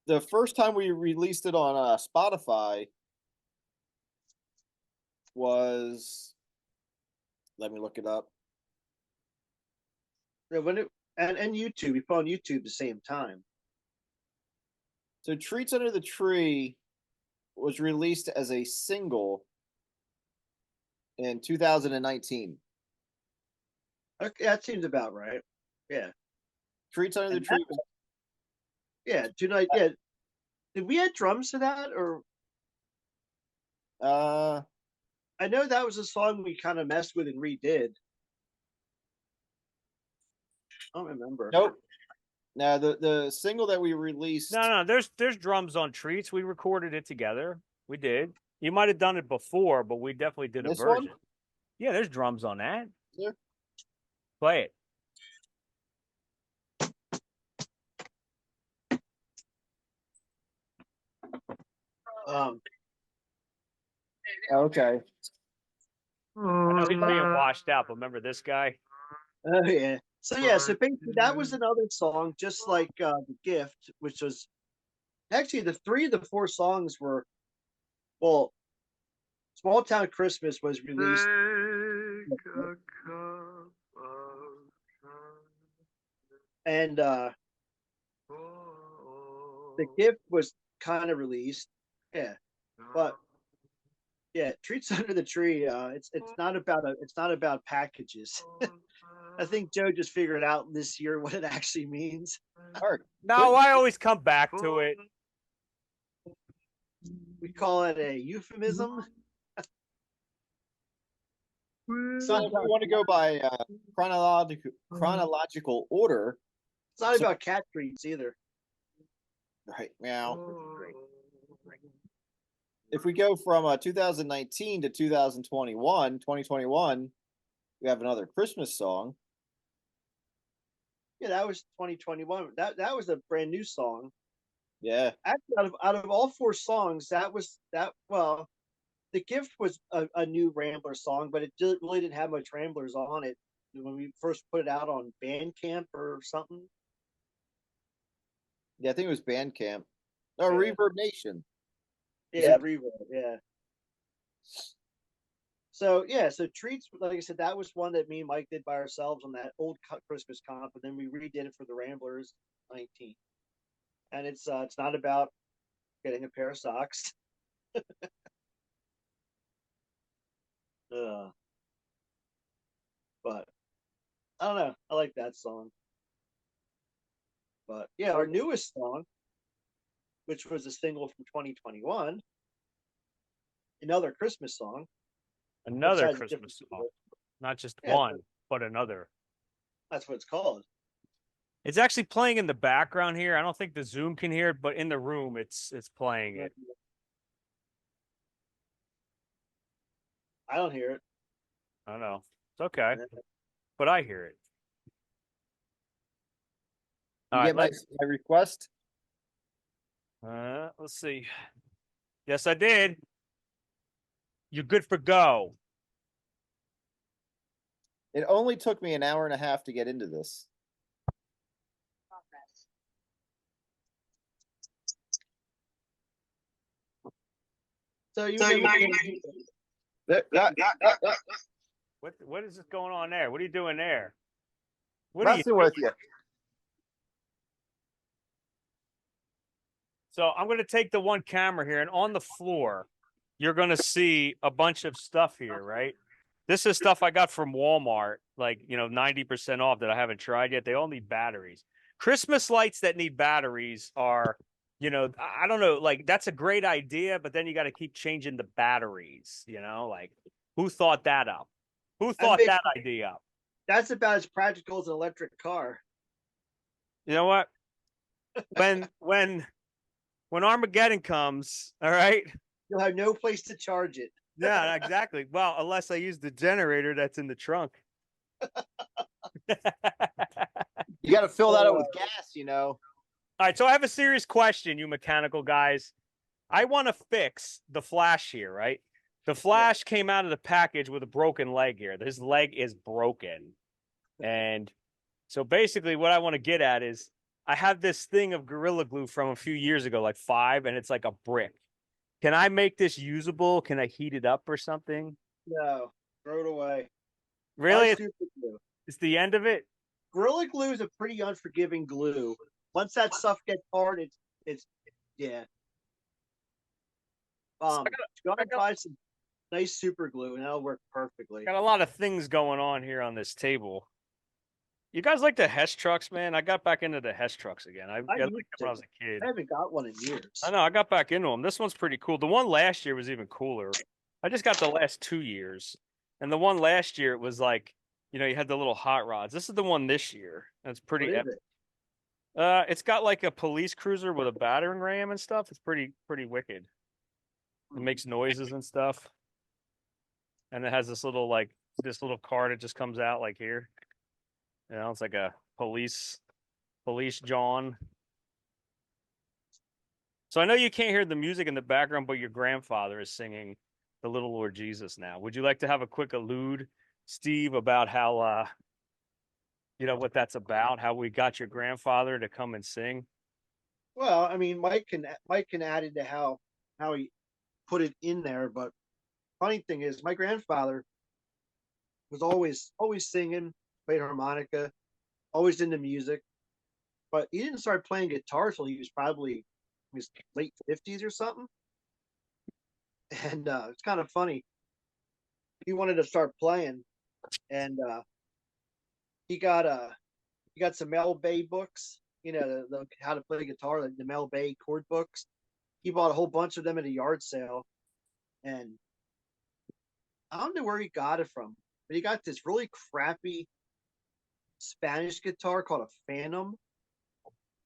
the first time we released it on Spotify. Was, let me look it up. Yeah, and YouTube, we put on YouTube the same time. So Treats Under the Tree was released as a single in 2019. Okay, that seems about right. Yeah. Treats Under the And Tree. Yeah, tonight. Yeah, did we add drums to that, or I know that was a song we kind of messed with and redid. I don't remember. Nope. Now the single that we released. No, there's drums on treats. We recorded it together. We did. You might have done it before, but we definitely did a This version. one? Yeah, there's drums on that. Yeah. Play it. Okay. I know he's being washed out, but remember this guy? Oh yeah. So basically that was another song, just like the gift, which was actually the 3 of the 4 songs were, well, Small Town Christmas was released. And the gift was kind of released. Yeah. But yeah, Treats Under the Tree, it's not about packages. I think Joe just figured out this year what it actually means. All right. No, I always come back to it. We call it a euphemism. So if we want to go by chronological order, It's not about cat treats either. right now. If we go from 2019 to 2021, we have another Christmas song. Yeah, that was 2021. That was a brand new song. Yeah. Actually, out of all 4 songs, well, the gift was a new Rambler song, but it really didn't have much Ramblers on it when we first put it out on Bandcamp or something. Yeah, I think it was Bandcamp. No, Yeah. Reverb Nation. Yeah, Reverb. Yeah. So Treats, like I said, that was one that me and Mike did by ourselves on that old Christmas comp, and then we redid it for the Ramblers 19. And it's not about getting a pair of socks. But I don't know. I like that song. But yeah, our newest song, which was a single from 2021, another Christmas song. Another has a Christmas different- song. Not just Yeah. one, but another. That's what it's called. It's actually playing in the background here. I don't think the Zoom can hear it, but in the room it's playing it. I don't hear it. I don't know. It's okay. Yeah. But I hear it. You All get right, my request? let's see. Yes, I did. You're good for go. It only took me an hour and a half to get into this. So you So never you- came- What is going on there? What are you doing there? What are you? Messing with you. So I'm going to take the one camera here, and on the floor, you're going to see a bunch of stuff here, right? This is stuff I got from Walmart, like, 90% off that I haven't tried yet. They all need batteries. Christmas lights that need batteries are, I don't know, like that's a great idea, but then you got to keep changing the batteries, like who thought that up? Who thought that idea up? That's about as practical as an electric car. You know what? When Armageddon comes, all right? You'll have no place to charge it. Yeah, exactly. Well, unless I use the generator that's in the trunk. You got to fill that up with gas, All right, so I have a serious question, you mechanical guys. I want to fix the flash here, right? The flash came out of the package with a broken leg here. This leg is broken. And so basically what I want to get at is I have this thing of Gorilla Glue from a few years ago, like 5, and it's like a brick. Can I make this usable? Can I heat it up or something? No, throw it away. Really? Buy super glue. It's the end of it? Gorilla Glue is a pretty unforgiving glue. Once that stuff gets hard, it's yeah. Go and buy some nice super glue, and that'll work perfectly. Got a lot of things going on here on this table. You guys like the Hess trucks, man? I got back into the Hess trucks again. I got like when I was a kid. I haven't got one in years. I know. I got back into them. This one's pretty cool. The one last year was even cooler. I just got the last 2 years, and the one last year it was like, you had the little hot rods. This is the one this year. That's pretty epic. It's got like a police cruiser with a battering ram and stuff. It's pretty wicked. It makes noises and stuff, and it has this little car that just comes out like here. It's like a police John. So I know you can't hear the music in the background, but your grandfather is singing the Little Lord Jesus now. Would you like to have a quick allude, Steve, about how, what that's about, how we got your grandfather to come and sing? Well, I mean, Mike can add into how he put it in there, but funny thing is, my grandfather was always singing, played harmonica, always into music, but he didn't start playing guitar till he was probably his late 50s or something. And it's kind of funny. He wanted to start playing, and he got some Mel Bay books, the how to play guitar, like the Mel Bay chord books. He bought a whole bunch of them at a yard sale, and I don't know where he got it from, but he got this really crappy Spanish guitar called a Phantom.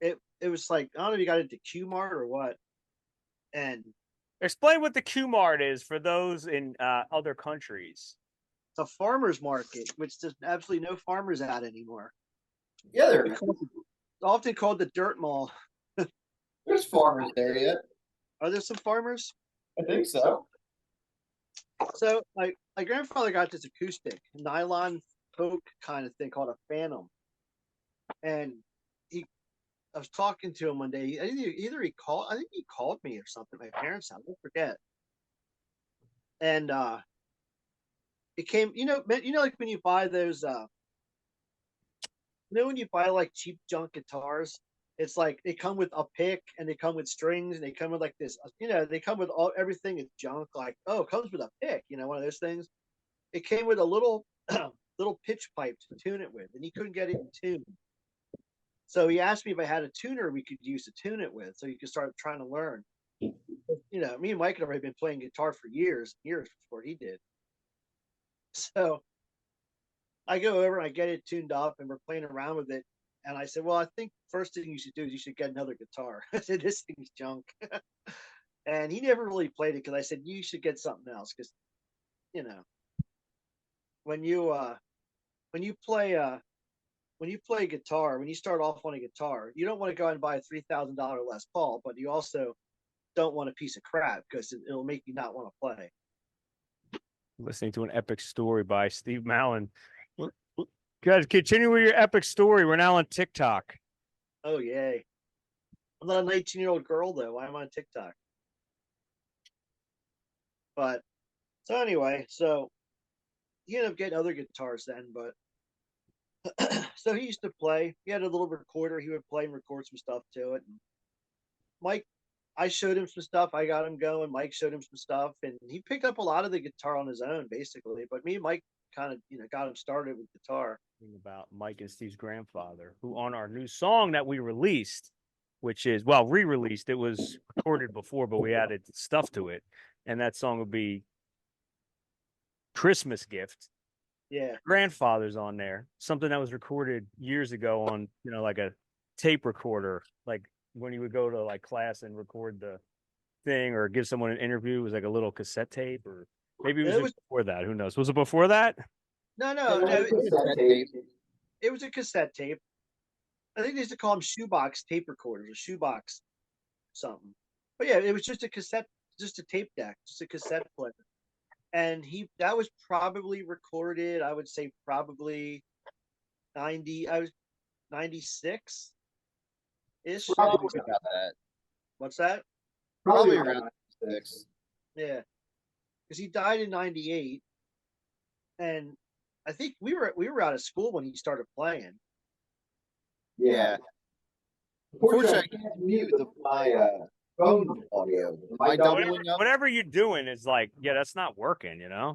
It was like, I don't know if you got it at Q Mart or what. And explain what the Q Mart is for those in other countries. It's a farmer's market, which there's absolutely no farmers at anymore. Yeah, It's often called the dirt mall. there's farmers there yet. Are there some farmers? I think so. So my grandfather got this acoustic nylon poke kind of thing called a Phantom, and I was talking to him one day. Either he called, I think he called me or something. My parents' house, I forget. And it came, like when you buy those, when you buy like cheap junk guitars, it's like they come with a pick and they come with strings and they come with like this, they come with everything is junk. Like, oh, it comes with a pick, one of those things. It came with a little little pitch pipe to tune it with, and he couldn't get it in tune. So he asked me if I had a tuner we could use to tune it with, so you could start trying to learn. Me and Mike had already been playing guitar for years before he did. So I go over and I get it tuned up, and we're playing around with it. And I said, well, I think first thing you should do is you should get another guitar. I said, this thing's junk. And he never really played it because I said, you should get something else. Because, when you play guitar, when you start off on a guitar, you don't want to go out and buy a $3,000 Les Paul, but you also don't want a piece of crap because it'll make you not want to play. Listening to an epic story by Steve Mallon. Guys, continue with your epic story. We're now on TikTok. Oh, yay. I'm not a 19-year-old girl, though. Why am I on TikTok? But, so anyway, so he ended up getting other guitars then, but so he used to play. He had a little recorder. He would play and record some stuff to it. And Mike, I showed him some stuff. I got him going. Mike showed him some stuff, and he picked up a lot of the guitar on his own, basically. But me and Mike kind of, got him started with guitar. About Mike and Steve's grandfather, who on our new song that we released, which is re-released. It was recorded before, but we added stuff to it, and that song would be "Christmas Gift." Yeah. Grandfather's on there, something that was recorded years ago on like a tape recorder, like when you would go to like class and record the thing or give someone an interview. It was like a little cassette tape, or maybe it was before that. Who knows? Was it before that? No. It was a cassette tape. I think they used to call them shoebox tape recorders or shoebox something. But yeah, it was just a cassette, just a tape deck, just a cassette player. And that was probably recorded, I would say probably 96 ish. Probably about that. What's that? Probably around 6. Yeah. Because he died in 98. And I think we were out of school when he started playing. Yeah. Unfortunately, I can't mute my phone audio. Am I doubling up? Whatever you're doing is like, yeah, that's not working, Yeah,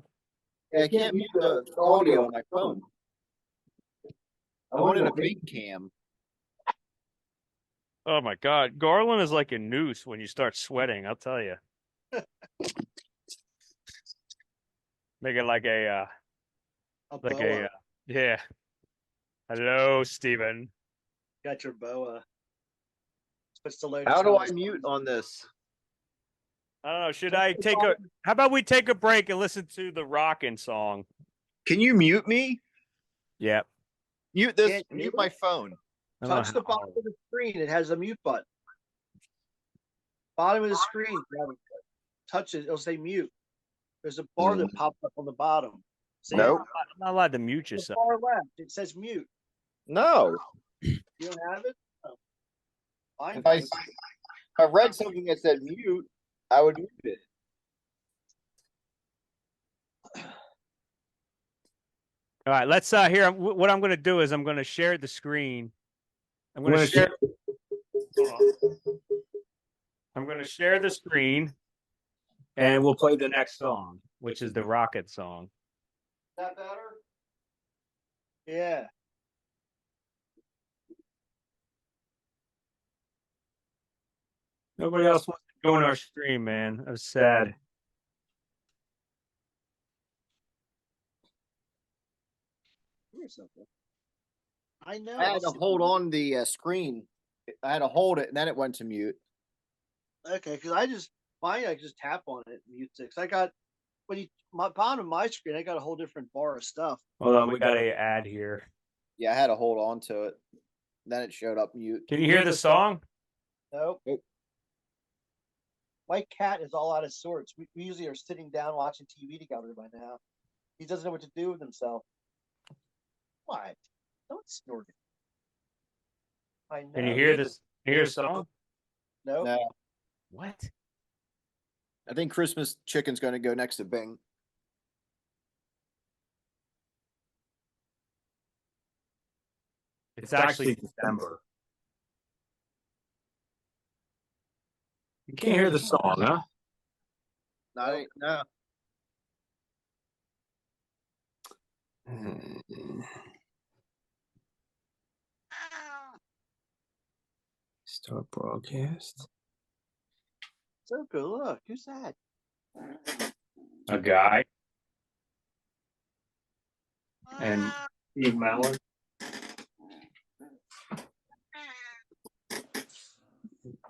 I can't mute the audio on my phone. I wanted a big cam. Oh my God, Garland is like a noose when you start sweating. I'll tell you. Make it like yeah. Hello, Steven. Got your boa. How do I mute on this? I don't know. Should I how about we take a break and listen to the Rockin' song? Can you mute me? Yeah. Mute this. Mute my phone. Touch the bottom of the screen. It has a mute button. Bottom of the screen. Touch it. It'll say mute. There's a bar that pops up on the bottom. See? Nope. I'm not allowed to mute yourself. Far left. It says mute. No. You don't have it? Oh. If I read something that said mute, I would mute it. All right, let's here. What I'm going to do is I'm going to share the screen. I'm going to share. I'm going to share the screen, and we'll play the next song, which is the Rocket song. Is that better? Yeah. Nobody else wants to join our stream, man. I'm sad. I know. I had to hold on the screen. I had to hold it, and then it went to mute. Okay, because I just tap on it and mute it. Cause I got bottom of my screen, I got a whole different bar of stuff. Hold on, we got an ad here. Yeah, I had to hold on to it. Then it showed up mute. Can you hear the song? Nope. My cat is all out of sorts. We usually are sitting down watching TV together by now. He doesn't know what to do with himself. What? Don't snort it. I know. Can you hear this? Hear the song? Nope. No. What? I think Christmas Chicken's going to go next to Bing. It's actually December. You can't hear the song, huh? No. Start broadcast. So good. Look, who's that? A guy. And Steve Mellon.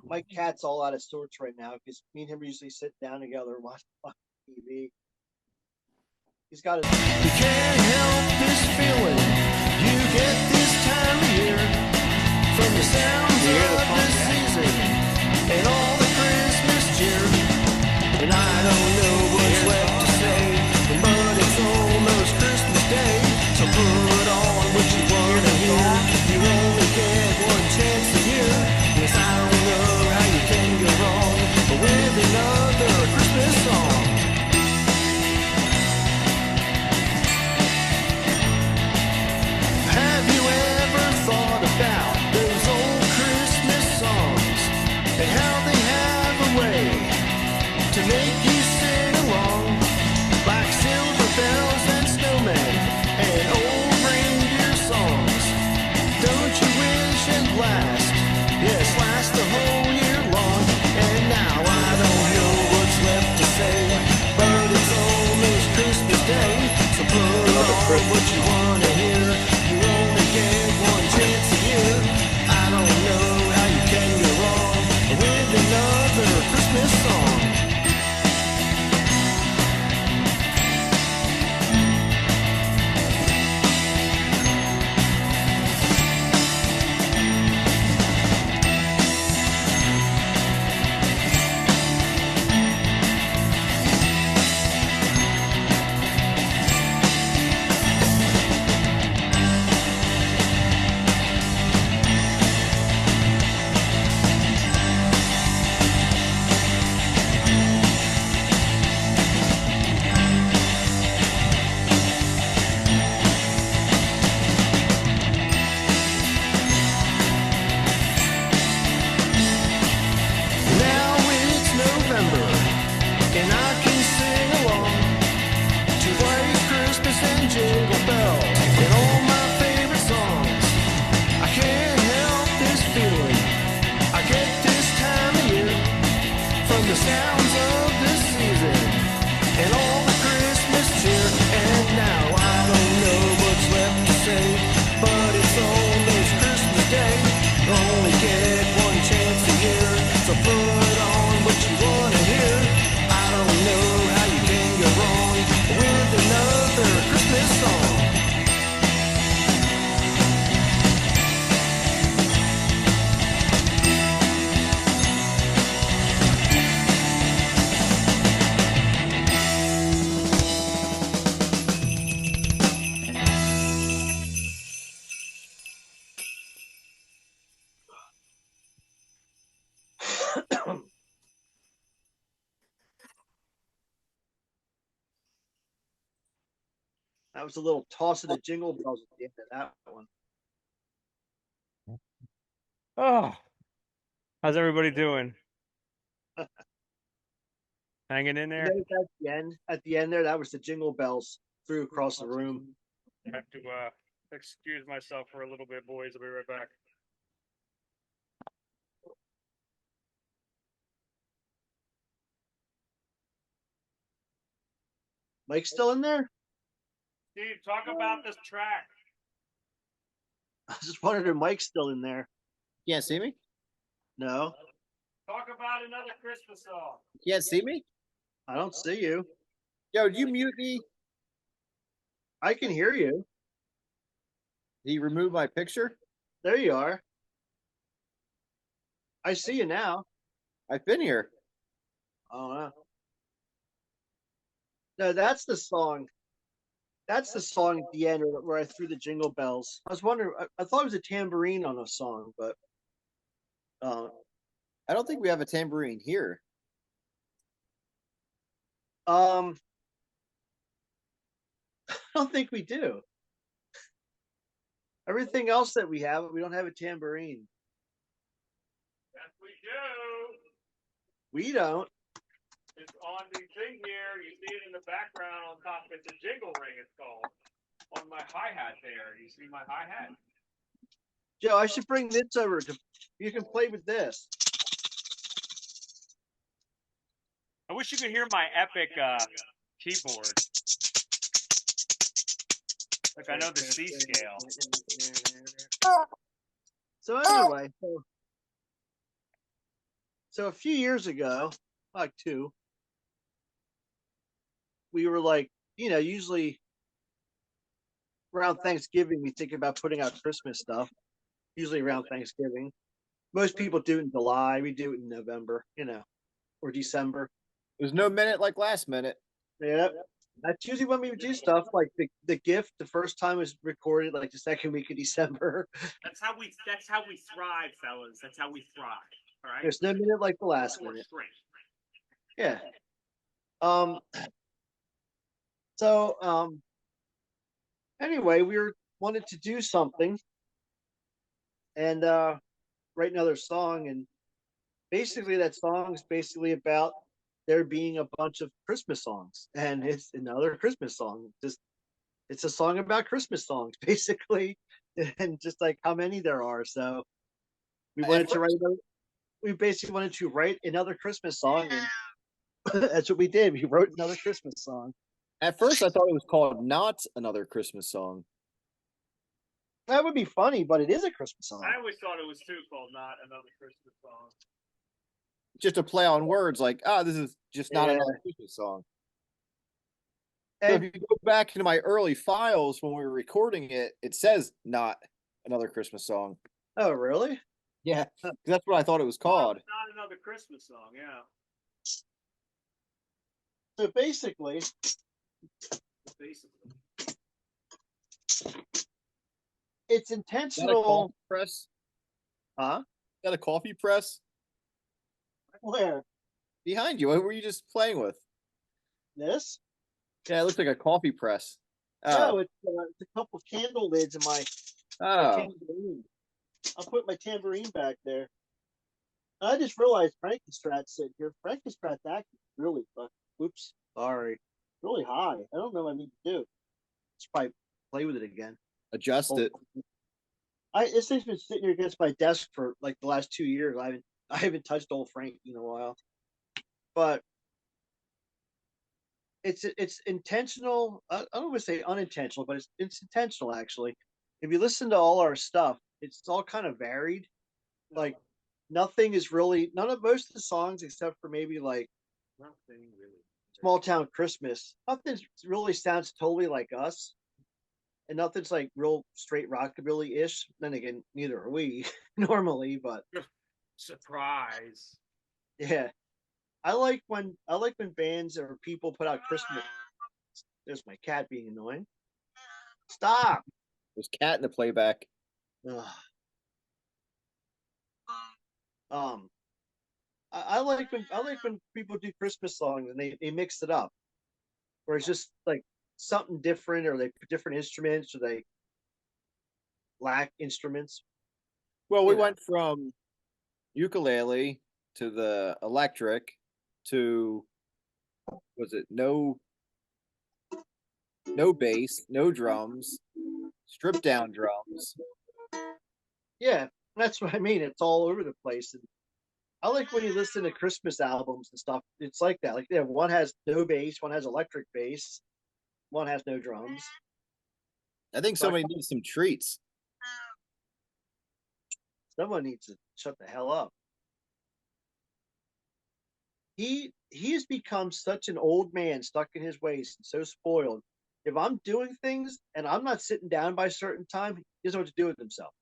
My cat's all out of sorts right now because me and him usually sit down together and watch TV. He's got his. You can't help this feeling you get this time of year from the sounds of the season and all the Christmas cheer. And I don't know what's left to say, but it's almost Christmas Day. So put on what you want to hear. You only get one chance a year. Yes, I don't know how you can go wrong with another Christmas song. last. Yes, last the whole year long. And now I don't know what's left to say, but it's almost Christmas Day. So put on what you wanna hear. You only get one chance a year. I don't know how you can go wrong with another Christmas song. Now it's November, and I can sing along to White Christmas and Jingle Bells and all my favorite songs. I can't help this feeling I get this time of year from the sounds of this season and all the Christmas cheer. And now I don't know what's left to say, but it's almost Christmas Day. Only get one chance a year, so put on what you wanna hear. I don't know how you can go wrong with another Christmas song. That was a little toss of the jingle bells at the end of that one. Oh, how's everybody doing? Hanging in You there? notice at the end there, that was the jingle bells through across the room. I have to excuse myself for a little bit, boys. I'll be right back. Mike's still in there? Steve, talk about this track. I just wondered if Mike's still in there. Can't see me? No, Talk about another Christmas song. Can't see me? I don't see you. Yo, did you mute me? I can hear you. Did you remove my picture? There you are. I see you now. I've been here. Oh no. No, that's the song. That's the song at the end where I threw the jingle bells. I was wondering. I thought it was a tambourine on a song, but I don't think we have a tambourine here. I don't think we do. Everything else that we have, we don't have a tambourine. Yes, we do. We don't. It's on the thing here. You see it in the background on top. It's a jingle ring, it's called. On my hi-hat there. You see my hi-hat? Joe, I should bring this over to. You can play with this. I wish you could hear my epic keyboard. Like I know the C scale. So anyway, so a few years ago, like two, we were like, usually around Thanksgiving, we think about putting out Christmas stuff. Usually around Thanksgiving. Most people do it in July. We do it in November, or December. There's no minute like last minute. Yeah. That's usually when we would do stuff like the gift. The first time was recorded like the second week of December. That's how we thrive, fellas. That's how we thrive. All right. There's no minute like the last minute. Yeah. So anyway, we wanted to do something and write another song, and basically that song is basically about there being a bunch of Christmas songs, and it's another Christmas song. It's a song about Christmas songs, basically, and just like how many there are. So We At wanted to first- write. We basically wanted to write another Christmas song, and that's what we did. We wrote another Christmas song. At first, I thought it was called Not Another Christmas Song. That would be funny, but it is a Christmas song. I always thought it was too called Not Another Christmas Song. Just a play on words, like, this is just not Yeah. another Christmas song. So if And you go back into my early files when we were recording it, it says Not Another Christmas Song. oh, really? Yeah, 'cause that's what I thought it was called. Not Another Christmas Song, yeah. So basically, Basically. it's Is that a intentional. coffee press? Huh? Is that a coffee press? Where? Behind you. What were you just playing with? This? Yeah, it looks like a coffee press. No, Oh, it's a couple candle lids in my oh. tambourine. I'll put my tambourine back there. I just realized Frankenstrat's sitting here. Frankenstrat's actually really, oops, sorry, really high. I don't know what I need to do. Let's probably play with it again. Adjust it. This thing's been sitting here against my desk for like the last 2 years. I haven't touched old Frankie in a while, but it's intentional. I don't want to say unintentional, but it's intentional actually. If you listen to all our stuff, it's all kind of varied. Like nothing is really most of the songs except for maybe like Nothing really. Small Town Christmas. Nothing really sounds totally like us, and nothing's like real straight rockabilly ish. Then again, neither are we normally, but Surprise. yeah. I like when bands or people put out Christmas. There's my cat being annoying. Stop. There's cat in the playback. Ugh. I like when people do Christmas songs and they mix it up, where it's just like something different, or they put different instruments, or they lack instruments. Well, we Yeah. went from ukulele to the electric to, was it no bass, no drums, stripped down drums. Yeah, that's what I mean. It's all over the place, and I like when you listen to Christmas albums and stuff. It's like that. Like, yeah, one has no bass, one has electric bass, one has no drums. I think somebody needs some treats. Someone needs to shut the hell up. He has become such an old man stuck in his ways and so spoiled. If I'm doing things and I'm not sitting down by a certain time, he doesn't know what to do with himself.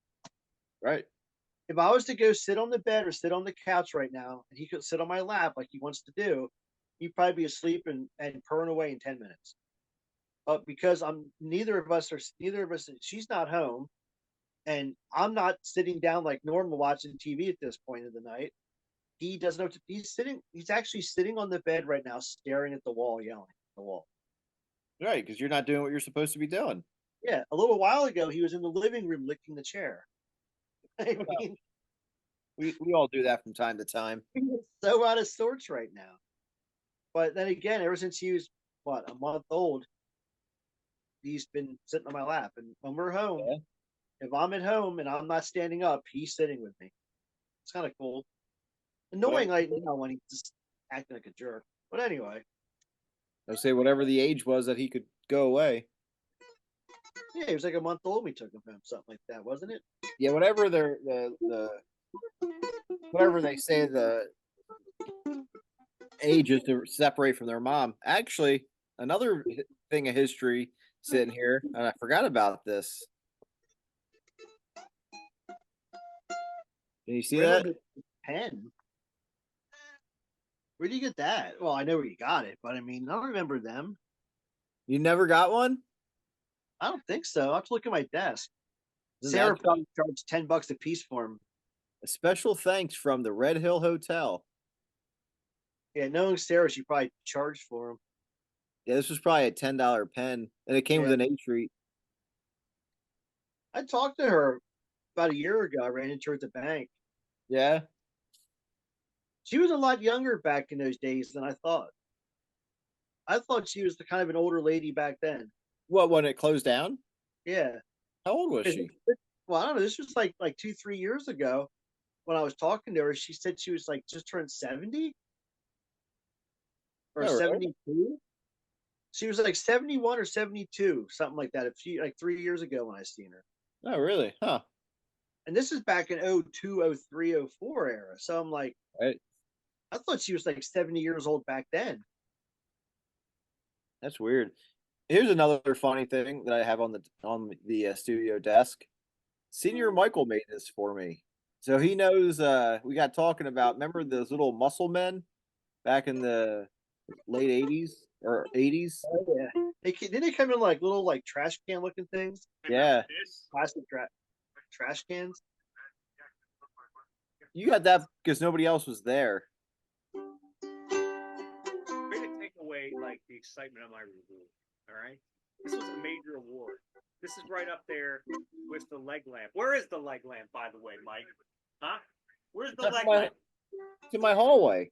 Right. If I was to go sit on the bed or sit on the couch right now and he could sit on my lap like he wants to do, he'd probably be asleep and purring away in 10 minutes. But because neither of us, she's not home, and I'm not sitting down like normal watching TV at this point of the night. He doesn't know. He's actually sitting on the bed right now, staring at the wall, yelling at the wall. Right, because you're not doing what you're supposed to be doing. Yeah, a little while ago, he was in the living room licking the chair. I mean, We all do that from time to time. he's so out of sorts right now. But then again, ever since he was a month old, he's been sitting on my lap. And when we're home, Yeah. if I'm at home and I'm not standing up, he's sitting with me. It's kind of cool. Annoying right now when he's just acting like a jerk. But anyway, I'll say whatever the age was that he could go away. yeah, he was like a month old. We took him home, something like that, wasn't it? Yeah, whatever whatever they say the age is to separate from their mom. Actually, another thing of history sitting here, and I forgot about this. Can you see that? Pen. Where do you get that? Well, I know where you got it, but I mean, I don't remember them. You never got one? I don't think so. I'll have to look at my desk. Isn't Sarah that probably charged $10 a piece for them. a special thanks from the Red Hill Hotel. Yeah, knowing Sarah, she probably charged for them. Yeah, this was probably a $10 pen, and it came with Yeah. an A treat. I talked to her about a year ago. I ran into her at the bank. Yeah, She was a lot younger back in those days than I thought. I thought she was the kind of an older lady back then. what, when it closed down? Yeah. How old was she? Well, I don't know. This was like 2-3 years ago. when I was talking to her, she said she was like just turned 70 or Oh, really? 72. She was like 71 or 72, something like that. A few like 3 years ago when I seen her. Oh, really? Huh. And this is back in 02, 03, 04 era. So I'm like, Right. I thought she was like 70 years old back then. That's weird. Here's another funny thing that I have on the studio desk. Senior Michael made this for me. So he knows we got talking about, remember those little muscle men back in the late 80s or 80s? Oh yeah. Didn't they come in like little like trash can looking things? Yeah. This? Plastic trash cans? You got that because nobody else was there. Way to take away like the excitement of my review. All right, this was a major award. This is right up there with the leg lamp. Where is the leg lamp, by the way, Mike? Huh? Where's the That's leg my- lamp? It's in my hallway.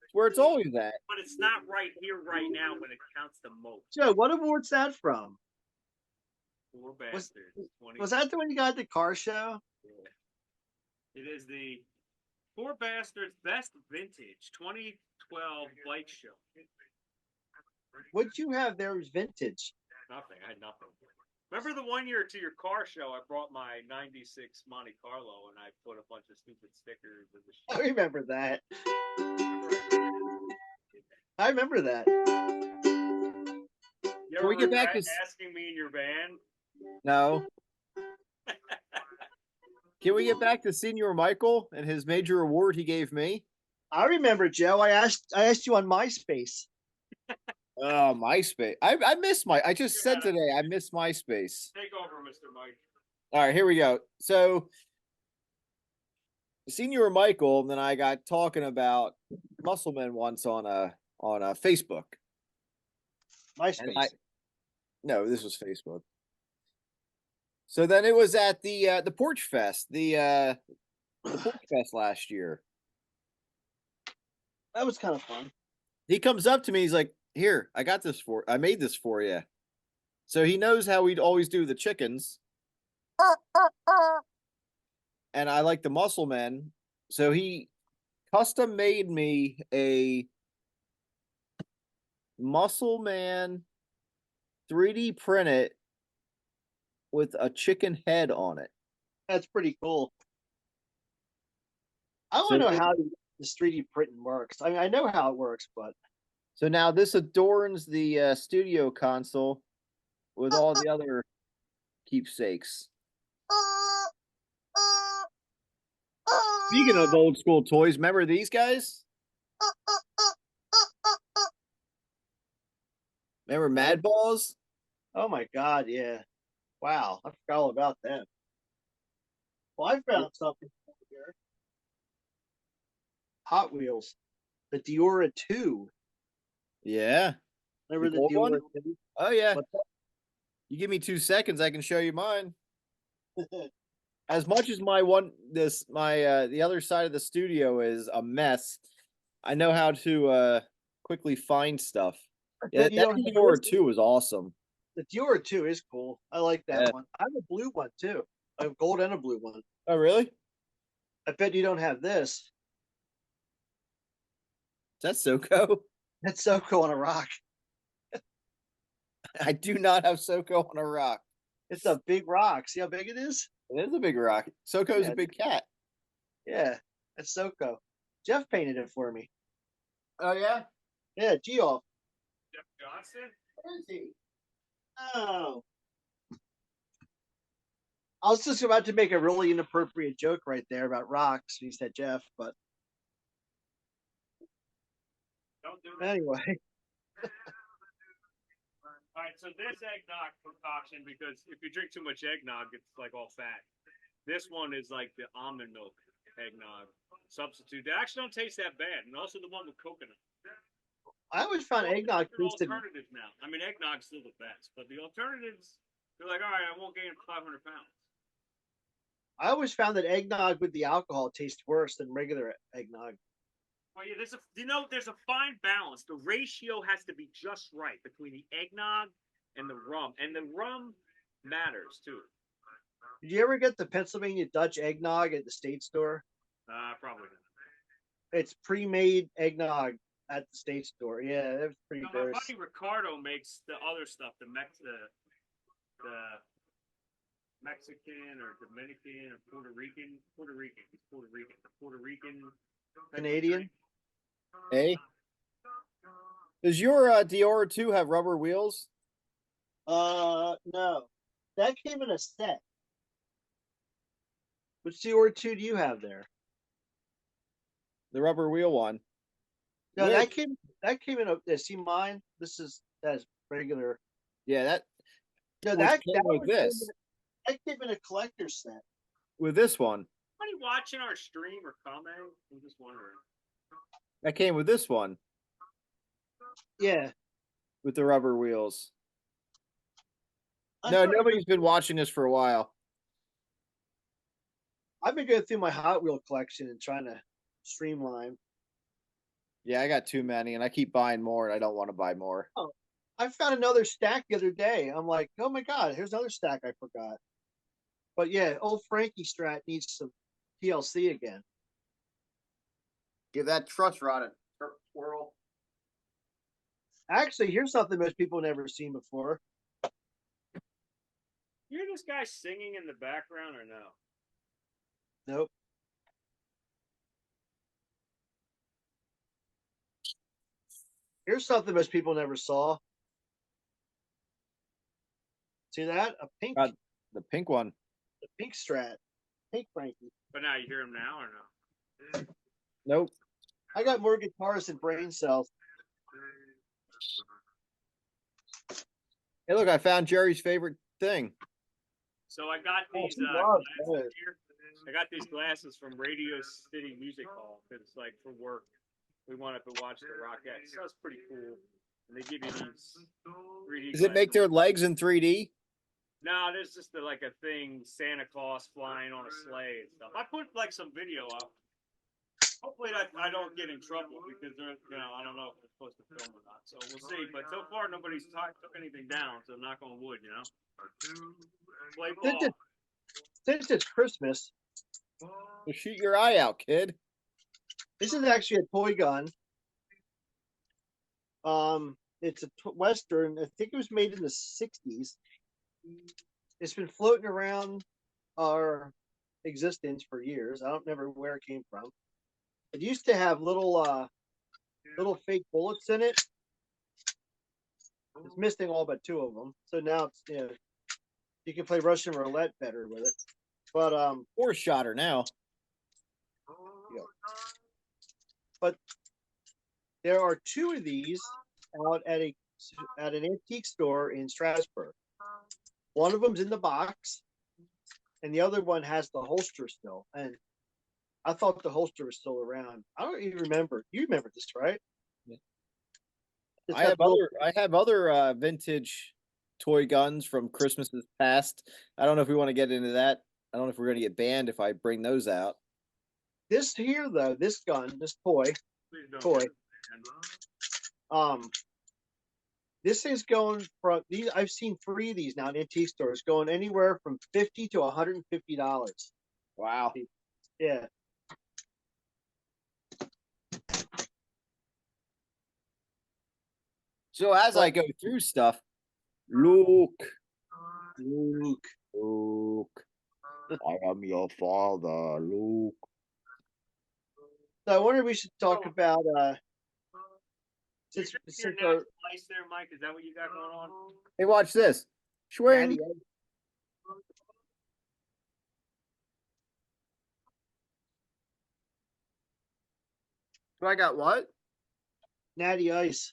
It's where it's always at. But it's not right here, right now, when it counts the most. Joe, what award's that from? Poor bastards. 20. Was that the one you got at the car show? It is the Poor Bastards Best Vintage 2012 Bike Show. What'd you have there was vintage? Nothing. I had nothing. Remember the one year to your car show, I brought my 96 Monte Carlo and I put a bunch of stupid stickers and the I shit. remember that. I remember that. You Can we ever get back regret to asking me in your van? No. Can we get back to Senior Michael and his major award he gave me? I remember, Joe. I asked you on MySpace. Oh, MySpace. I miss my. I just said Yeah. today I miss MySpace. Take over, Mr. Mike. All right, here we go. So, Senior Michael and then I got talking about Muscleman once on a Facebook. MySpace. No, this was Facebook. So then it was at the Porch Fest, the Porch Fest last year. That was kind of fun. He comes up to me, he's like, "Here, I made this for you." So he knows how we'd always do the chickens. And I like the muscle men. So he custom made me a muscle man 3D printed with a chicken head on it. That's pretty cool. I So want to know it- how this 3D printing works. I mean, I know how it works, but So now this adorns the studio console with all the other keepsakes. Speaking of old school toys, remember these guys? Remember Mad Balls? oh my god, yeah. Wow, I forgot all about them. Well, I found something here. Hot Wheels, the Diora 2. Yeah. Remember The the gold one? Diora 2? Oh yeah. What's You give me 2 seconds, I can show you mine. As much as the other side of the studio is a mess, I know how to quickly find stuff. Yeah, bet you that don't have Dior this. 2 was awesome. The Diora 2 is cool. I like that Yeah. one. I have a blue one too. I have gold and a blue one. Oh really? I bet you don't have this. Is that SoCo? That's so cool on a rock. I do not have SoCo on a rock. It's a big rock. See how big it is? It is a big rock. SoCo's Yeah. a big cat. Yeah, that's Soko. Jeff painted it for me. Oh yeah? Yeah, Geoff. Jeff Johnson? Where is he? Oh. I was just about to make a really inappropriate joke right there about rocks. He said Jeff, but Don't do that. anyway. All right, so this eggnog concoction, because if you drink too much eggnog, it's like all fat. This one is like the almond milk eggnog substitute. They actually don't taste that bad, and also the one with coconut. I always found eggnog Different tasted. alternatives now. I mean, eggnog's still the best, but the alternatives, they're like, all right, I won't gain 500 pounds. I always found that eggnog with the alcohol tastes worse than regular eggnog. Well, yeah, there's a fine balance. The ratio has to be just right between the eggnog and the rum matters too. Did you ever get the Pennsylvania Dutch eggnog at the state store? Probably not. It's pre-made eggnog at the state store. Yeah, that's pretty No, my gross. buddy Ricardo makes the other stuff, the Mexican or Dominican or Puerto Rican. It's Puerto Rican. The Puerto Rican Canadian? Hey, does your Dior 2 have rubber wheels? No. That came in a set. Which Dior 2 do you have there? The rubber wheel one. No, Where- that came in a see mine. That's regular. Yeah, that No, Which that came that with one this. that came in a collector set. with this one. Anybody watching our stream or commenting? I'm just wondering. That came with this one Yeah. with the rubber wheels. I No, thought- nobody's been watching this for a while. I've been going through my Hot Wheel collection and trying to streamline. Yeah, I got too many, and I keep buying more, and I don't want to buy more. I found another stack the other day. I'm like, oh my god, here's another stack I forgot. But yeah, old Frankie Strat needs some TLC again. Give that truss rod a twirl. Actually, here's something most people never seen before. You hear this guy singing in the background or no? Nope. Here's something most people never saw. See that? A pink, The pink one. the pink Strat, pink Frankie. But now you hear him now or no? Nope. I got more guitars than brain cells. Hey, look, I found Jerry's favorite thing. So I got Oh, these he loves glasses those. here. I got these glasses from Radio City Music Hall because it's like for work. We went up and watched the Rockettes. So that's pretty cool. And they give you these 3D. Does it make their legs in 3D? No, there's just like a thing, Santa Claus flying on a sleigh and stuff. I put like some video up. Hopefully I don't get in trouble because they're, I don't know if they're supposed to film or not. So we'll see. But so far nobody's took anything down. So knock on wood, Play ball. Since it's Christmas, Well, shoot your eye out, kid. this is actually a toy gun. It's a Western. I think it was made in the 60s. It's been floating around our existence for years. I don't remember where it came from. It used to have little fake bullets in it. It's missing all but 2 of them. So now it's you can play Russian roulette better with it. But Four shotter now. But there are 2 of these out at an antique store in Strasbourg. One of them's in the box, and the other one has the holster still. And I thought the holster was still around. I don't even remember. You remember this, right? Yeah. This I had have little- other vintage toy guns from Christmases past. I don't know if we want to get into that. I don't know if we're going to get banned if I bring those out. This here though, this gun, this toy, Please don't toy. get it. This is going from these. I've seen 3 of these now in antique stores, going anywhere from $50 to $150. Wow. Yeah. So as I go through stuff, Luke, I am your father, Luke. So I wonder if we should talk about since Your our natural ice there, Mike. Is that what you got going on? Hey, watch this. Swing. Natty, So I got what? Natty Ice.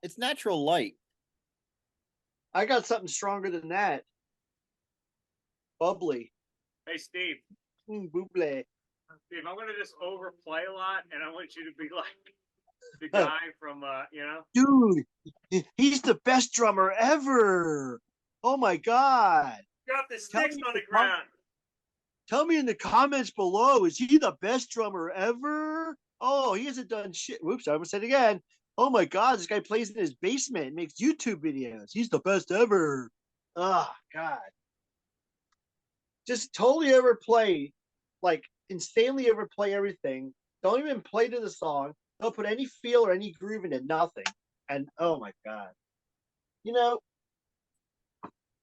It's natural light. I got something stronger than that. Bubbly. Hey, Steve. Bubbly. Steve, I'm gonna just overplay a lot, and I want you to be like the guy from, Dude, he's the best drummer ever. Oh my god. Drop the Tell sticks me on the the ground. Tell me in the comments below, is he the best drummer ever? Oh, he hasn't done shit. Whoops, I almost said it again. Oh my god, this guy plays in his basement and makes YouTube videos. He's the best ever. Oh god. Just totally overplay like insanely overplay everything. Don't even play to the song. Don't put any feel or any groove into nothing. And oh my god, you know,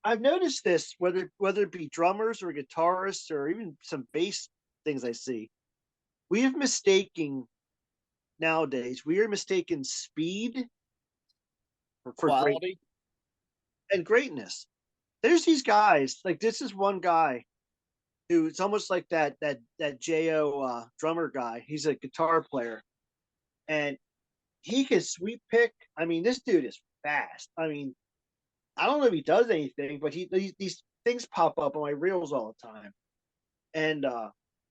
I've noticed this whether it be drummers or guitarists or even some bass things I see. We have mistaken nowadays. We are mistaken speed for great Quality. and greatness. There's these guys like this is one guy who it's almost like that Jo drummer guy. He's a guitar player and he can sweep pick. I mean, this dude is fast. I mean, I don't know if he does anything, but these things pop up on my reels all the time. And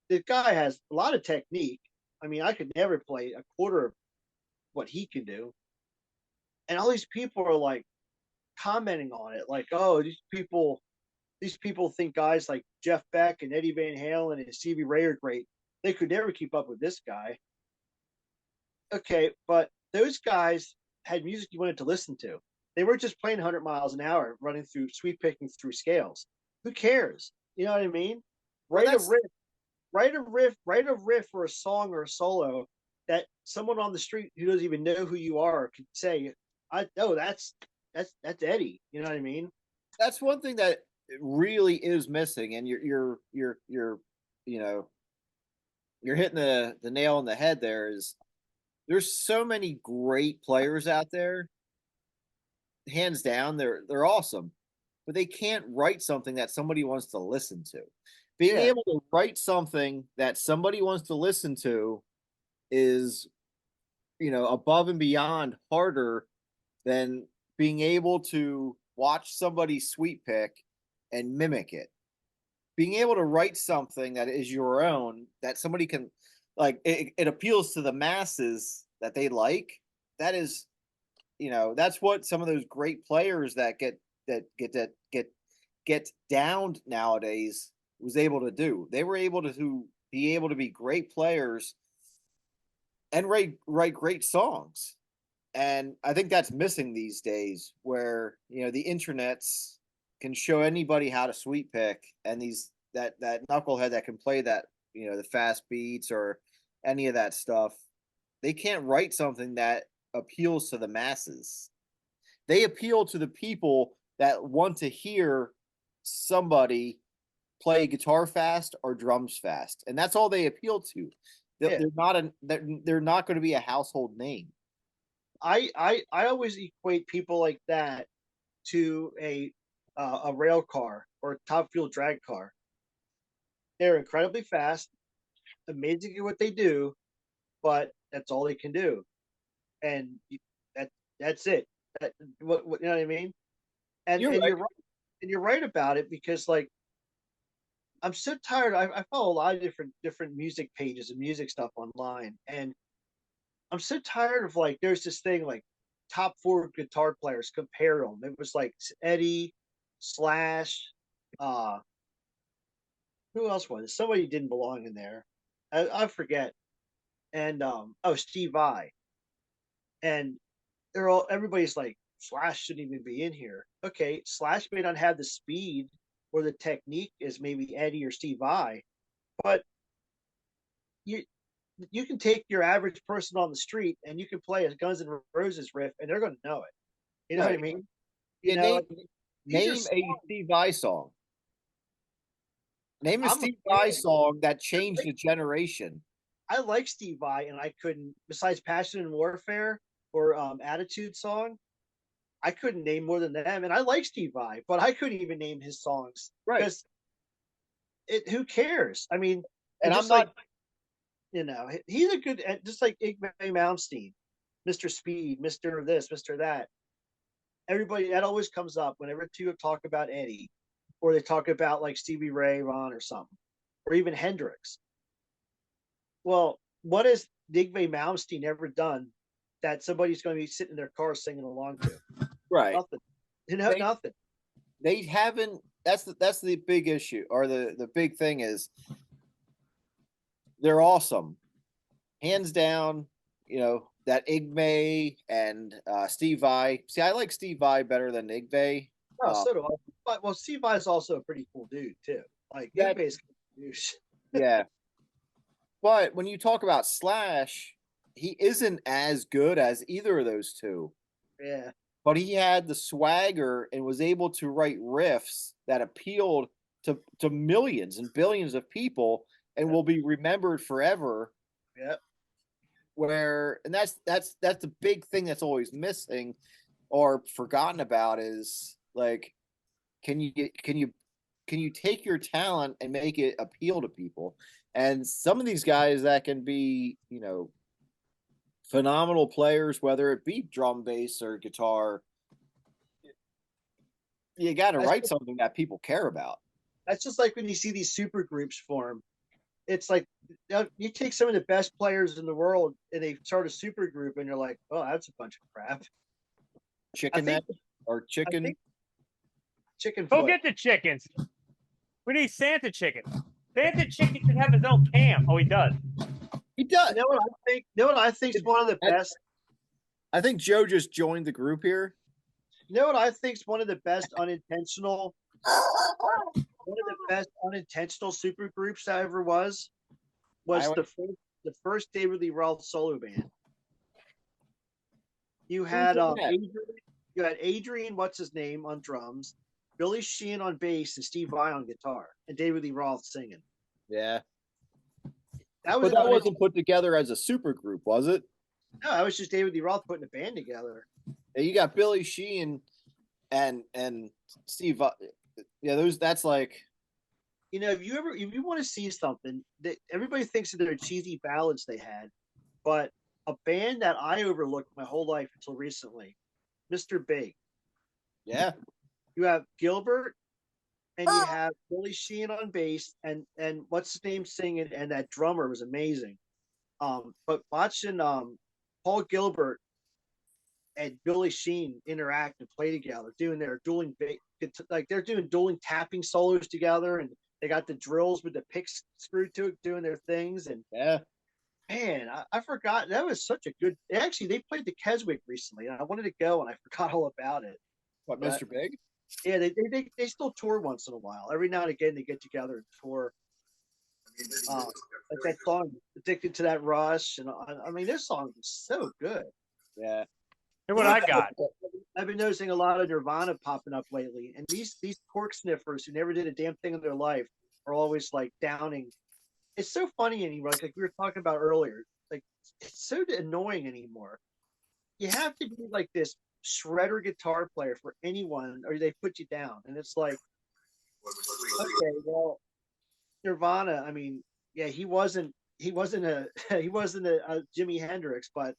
the guy has a lot of technique. I mean, I could never play a quarter of what he can do. And all these people are like commenting on it, like, "Oh, these people think guys like Jeff Beck and Eddie Van Halen and Stevie Ray are great. They could never keep up with this guy." Okay, but those guys had music you wanted to listen to. They were just playing 100 miles an hour, running through sweep picking through scales. Who cares? You know what I mean? Well, Write a that's- riff, write a riff or a song or a solo that someone on the street who doesn't even know who you are could say, "I know that's Eddie." You know what I mean? That's one thing that really is missing, and you're you know you're hitting the nail on the head. There's so many great players out there. Hands down, they're awesome, but they can't write something that somebody wants to listen to. Being Yeah. able to write something that somebody wants to listen to is, above and beyond harder than being able to watch somebody sweep pick and mimic it. Being able to write something that is your own, that somebody can like, it appeals to the masses that they like. That is, that's what some of those great players that get downed nowadays was able to do. They were able to be great players and write great songs. And I think that's missing these days, where the internets can show anybody how to sweep pick, and that knucklehead that can play that the fast beats or any of that stuff, they can't write something that appeals to the masses. They appeal to the people that want to hear somebody play guitar fast or drums fast, and that's all they appeal to. Yeah. They're not going to be a household name. I always equate people like that to a rail car or a top fuel drag car. They're incredibly fast, amazing at what they do, but that's all they can do, and that's it. What you know what I mean? And You're and right. you're right, and you're right about it because like I'm so tired. I follow a lot of different music pages and music stuff online, and I'm so tired of like there's this thing like top four guitar players compare them. It was like Eddie, Slash, uh, who else was it? Somebody didn't belong in there. I forget. And Steve Vai. And everybody's like Slash shouldn't even be in here. Okay, Slash may not have the speed or the technique as maybe Eddie or Steve Vai, but you can take your average person on the street and you can play a Guns N' Roses riff and they're going to know it. You know what I Right. mean? Yeah, These name are a songs. Steve Vai song. Name a I'm a Steve Vai fan. song that changed a generation. I like Steve Vai, and I couldn't, besides Passion and Warfare or Attitude song, I couldn't name more than them. And I like Steve Vai, but I couldn't even name his songs Right. because who cares? I mean, And just I'm like not he's a good, just like Igmay Malmsteen, Mr. Speed, Mr. This, Mr. That. Everybody that always comes up whenever two talk about Eddie, or they talk about like Stevie Ray Vaughan or something, or even Hendrix. Well, what has Igmay Malmsteen ever done that somebody's going to be sitting in their car singing along to? right. Nothing. They- Nothing. They haven't. That's the big issue, or the big thing is they're awesome, hands down. That Igmay and Steve Vai. See, I like Steve Vai better than Igmay. No, so do I. But Steve Vai is also a pretty cool dude too. Like That- Igmay's a douche. Yeah, But when you talk about Slash, he isn't as good as either of those two. Yeah. But he had the swagger and was able to write riffs that appealed to millions and billions of people and will be remembered forever. Yep. And that's the big thing that's always missing or forgotten about is like, can you take your talent and make it appeal to people? And some of these guys that can be, phenomenal players, whether it be drum, bass, or guitar, you got to write something that people care about. That's just like when you see these super groups form. It's like you take some of the best players in the world and they start a super group, and you're like, "Oh, that's a bunch of crap." Chicken think- neck or chicken. Chicken. Go foot. get the chickens. We need Santa chicken. Santa chicken should have his own camp. Oh, he does. He does. You know what I think? You know what I think is one of the best. I think Joe just joined the group here. You know what I think is one of the best unintentional. One of the best unintentional super groups that ever was the first David Lee Roth solo band. You had Adrian, what's his name, on drums, Billy Sheehan on bass, and Steve Vai on guitar, and David Lee Roth singing. Yeah. That But that wasn't put together as a super group, was it? No, that was just David Lee Roth putting a band together. Yeah, you got Billy Sheehan and Steve. That's like, if you want to see something that everybody thinks of their cheesy ballads they had, but a band that I overlooked my whole life until recently, Mr. Big. yeah. You have Gilbert, and you have Billy Sheehan on bass, and what's his name singing, and that drummer was amazing. But watching Paul Gilbert and Billy Sheehan interact and play together, doing their dueling they're doing dueling tapping solos together, and they got the drills with the picks screwed to it, doing their things, and Yeah. man, I forgot that was such a good. Actually, they played the Keswick recently, and I wanted to go, and I forgot all about it. What, But- Mr. Big? Yeah, they still tour once in a while. Every now and again, they get together and tour. Like that song, "Addicted to That Rush," and I mean, this song is so good. Yeah. Here's what I got. I've been noticing a lot of Nirvana popping up lately, and these cork sniffers who never did a damn thing in their life are always like downing. It's so funny anymore. Like we were talking about earlier, like it's so annoying anymore. You have to be like this shredder guitar player for anyone, or they put you down, and it's like, okay, well, Nirvana. I mean, yeah, he wasn't a Jimi Hendrix, but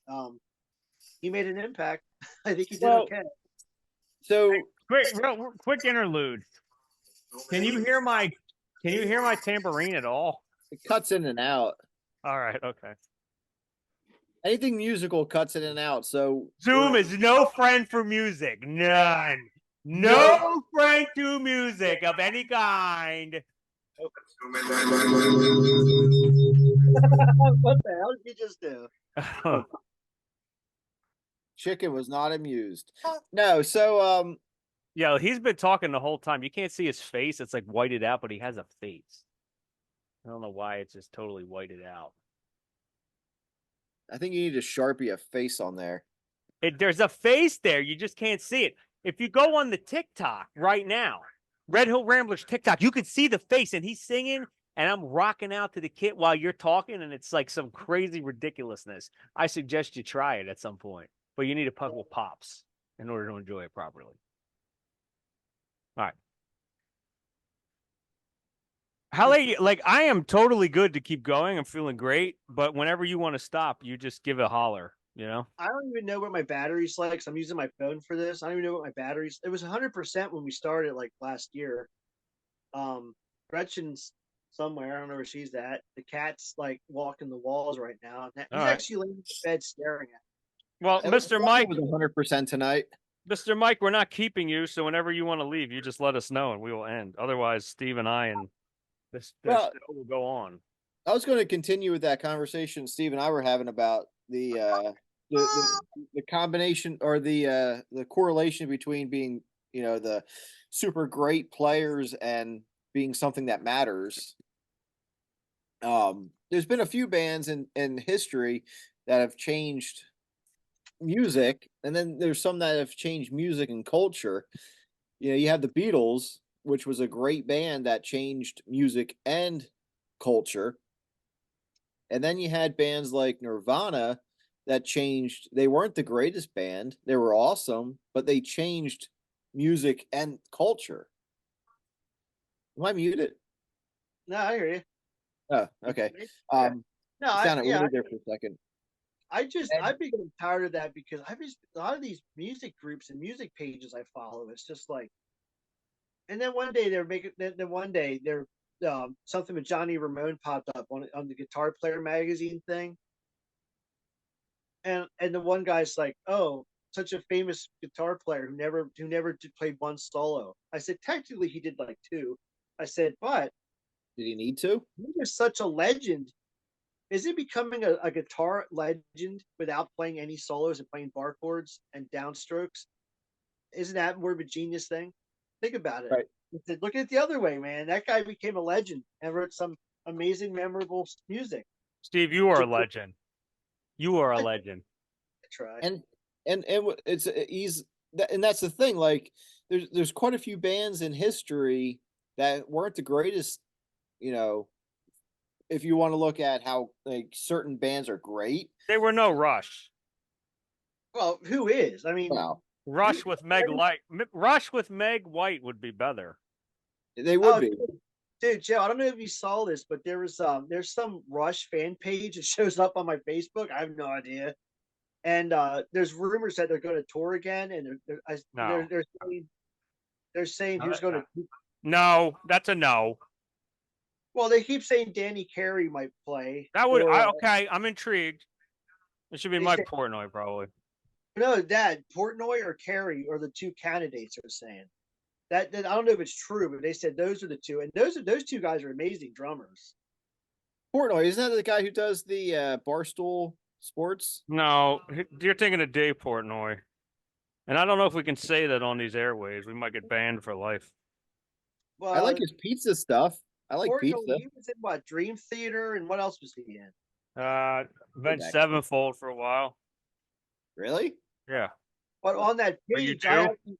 he made an impact. I think he did okay. So Quick interlude. Can you hear my tambourine at all? it cuts in and out. All right, okay. Anything musical cuts in and out. So Zoom is no friend for music. None. No friend to music of any kind. What the hell did you just do? Chicken was not amused. No, so Yeah, he's been talking the whole time. You can't see his face. It's like whited out, but he has a face. I don't know why it's just totally whited out. I think you need to Sharpie a face on there. There's a face there. You just can't see it. If you go on the TikTok right now, Red Hill Ramblers TikTok, you can see the face, and he's singing, and I'm rocking out to the kit while you're talking, and it's like some crazy ridiculousness. I suggest you try it at some point, but you need a couple of pops in order to enjoy it properly. All right. How late? Like, I am totally good to keep going. I'm feeling great, but whenever you want to stop, you just give it a holler, you know? I don't even know what my battery's like. 'Cause I'm using my phone for this. I don't even know what my battery's. It was 100% when we started, like last year. Gretchen's somewhere. I don't know where she's at. The cat's like walking the walls right now. He's All right. actually laying in bed staring at me. Well, Mr. Mike, was 100% tonight. Mr. Mike, we're not keeping you, so whenever you want to leave, you just let us know and we will end. Otherwise, Steve and I and this Well- show will go on. I was going to continue with that conversation Steve and I were having about the combination or the correlation between being, the super great players and being something that matters. there's been a few bands in history that have changed music, and then there's some that have changed music and culture. You know, you have the Beatles, which was a great band that changed music and culture. And then you had bands like Nirvana that changed. They weren't the greatest band. They were awesome, but they changed music and culture. Am I muted? No, I hear you. Oh, okay. Yeah. No, It I sounded yeah, weird there for a second. I've been getting tired of that because I've just a lot of these music groups and music pages I follow. It's just like, and then one day they're making. Then one day they're something with Johnny Ramone popped up on the Guitar Player magazine thing, and the one guy's like, "Oh, such a famous guitar player who never did play one solo." I said, "Technically, he did like two." I said, "But Did he need to? he was such a legend. Is he becoming a guitar legend without playing any solos and playing bar chords and downstrokes? Isn't that more of a genius thing? Think about it. Right. Look at it the other way, man. That guy became a legend and wrote some amazing, memorable music. Steve, you are a Just- legend. You are a I- legend. I try. It's and that's the thing. Like, there's quite a few bands in history that weren't the greatest. You know, if you want to look at how like certain bands are great. They were no Rush. Well, who is? I mean, Wow, Rush with Meg Light. Rush with Meg White would be better. they would oh, be. dude, Joe, I don't know if you saw this, but there's some Rush fan page that shows up on my Facebook. I have no idea. And there's rumors that they're going to tour again, and No. they're saying who's going to. No, that's a no. Well, they keep saying Danny Carey might play. That would or, okay. I'm intrigued. It should be They Mike say- Portnoy probably. No, that Portnoy or Carey are the two candidates are saying. That I don't know if it's true, but they said those are the two, and those two guys are amazing drummers. Portnoy, isn't that the guy who does the Barstool Sports? No, you're thinking of Dave Portnoy, and I don't know if we can say that on these airways. We might get banned for life. Well, I like his pizza stuff. I like Portnoy, pizza. he was in what Dream Theater, and what else was he in? Avenged back. Sevenfold for a while. Really? Yeah. But on that Are you page, too?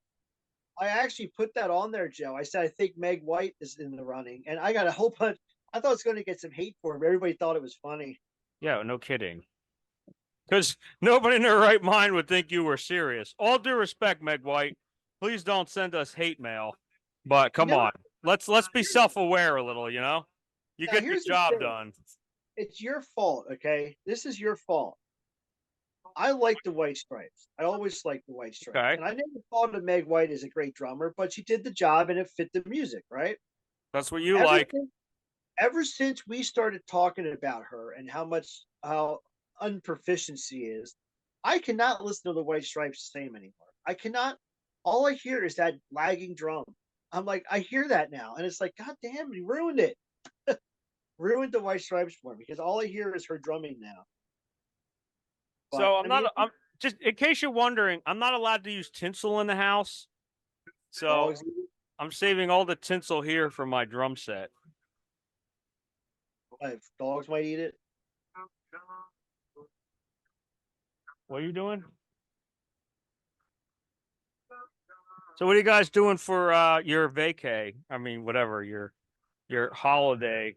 I actually put that on there, Joe. I said I think Meg White is in the running, and I got a whole bunch. I thought it was going to get some hate for him. Everybody thought it was funny. Yeah, no kidding. Because nobody in their right mind would think you were serious. All due respect, Meg White, please don't send us hate mail. But come No. on, let's be self-aware a little. You know, you Now, get your here's the job thing. done. It's your fault, okay? This is your fault. I like the White Stripes. I always liked the White Stripes. Okay. And I never thought of Meg White as a great drummer, but she did the job and it fit the music, right? That's what you Ever like. since- Ever since we started talking about her and how unproficient she is, I cannot listen to the White Stripes the same anymore. I cannot. All I hear is that lagging drum. I'm like, I hear that now, and it's like, God damn, he ruined it. Ruined the White Stripes for me because all I hear is her drumming now. But, So I mean, I'm just in case you're wondering, I'm not allowed to use tinsel in the house. So dogs- I'm saving all the tinsel here for my drum set. if dogs might eat it. What are you doing? So what are you guys doing for your vacay? I mean, whatever, your holiday.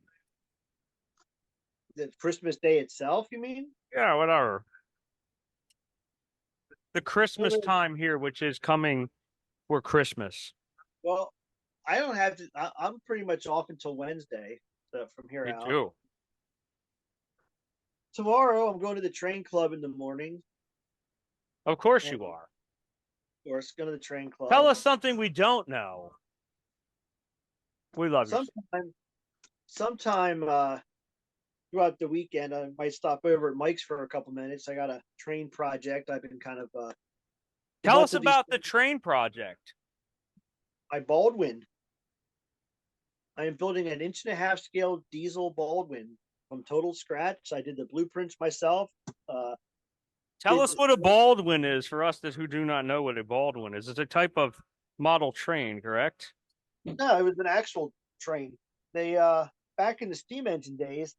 The Christmas Day itself, you mean? Yeah, whatever. The Christmas Well, time here, which is coming for Christmas. Well, I don't have to. I'm pretty much off until Wednesday. So from here Me out. too. Tomorrow, I'm going to the train club in the morning. Of course And- you are. Of course, going to the train club. Tell us something we don't know. We love you. Sometime throughout the weekend, I might stop over at Mike's for a couple minutes. I got a train project. I've been kind of Tell lots us of these- about the train project. my Baldwin. I am building an 1.5 inch scale diesel Baldwin from total scratch. I did the blueprints myself. Tell Did- us what a Baldwin is for us who do not know what a Baldwin is. It's a type of model train, correct? No, it was an actual train. They back in the steam engine days,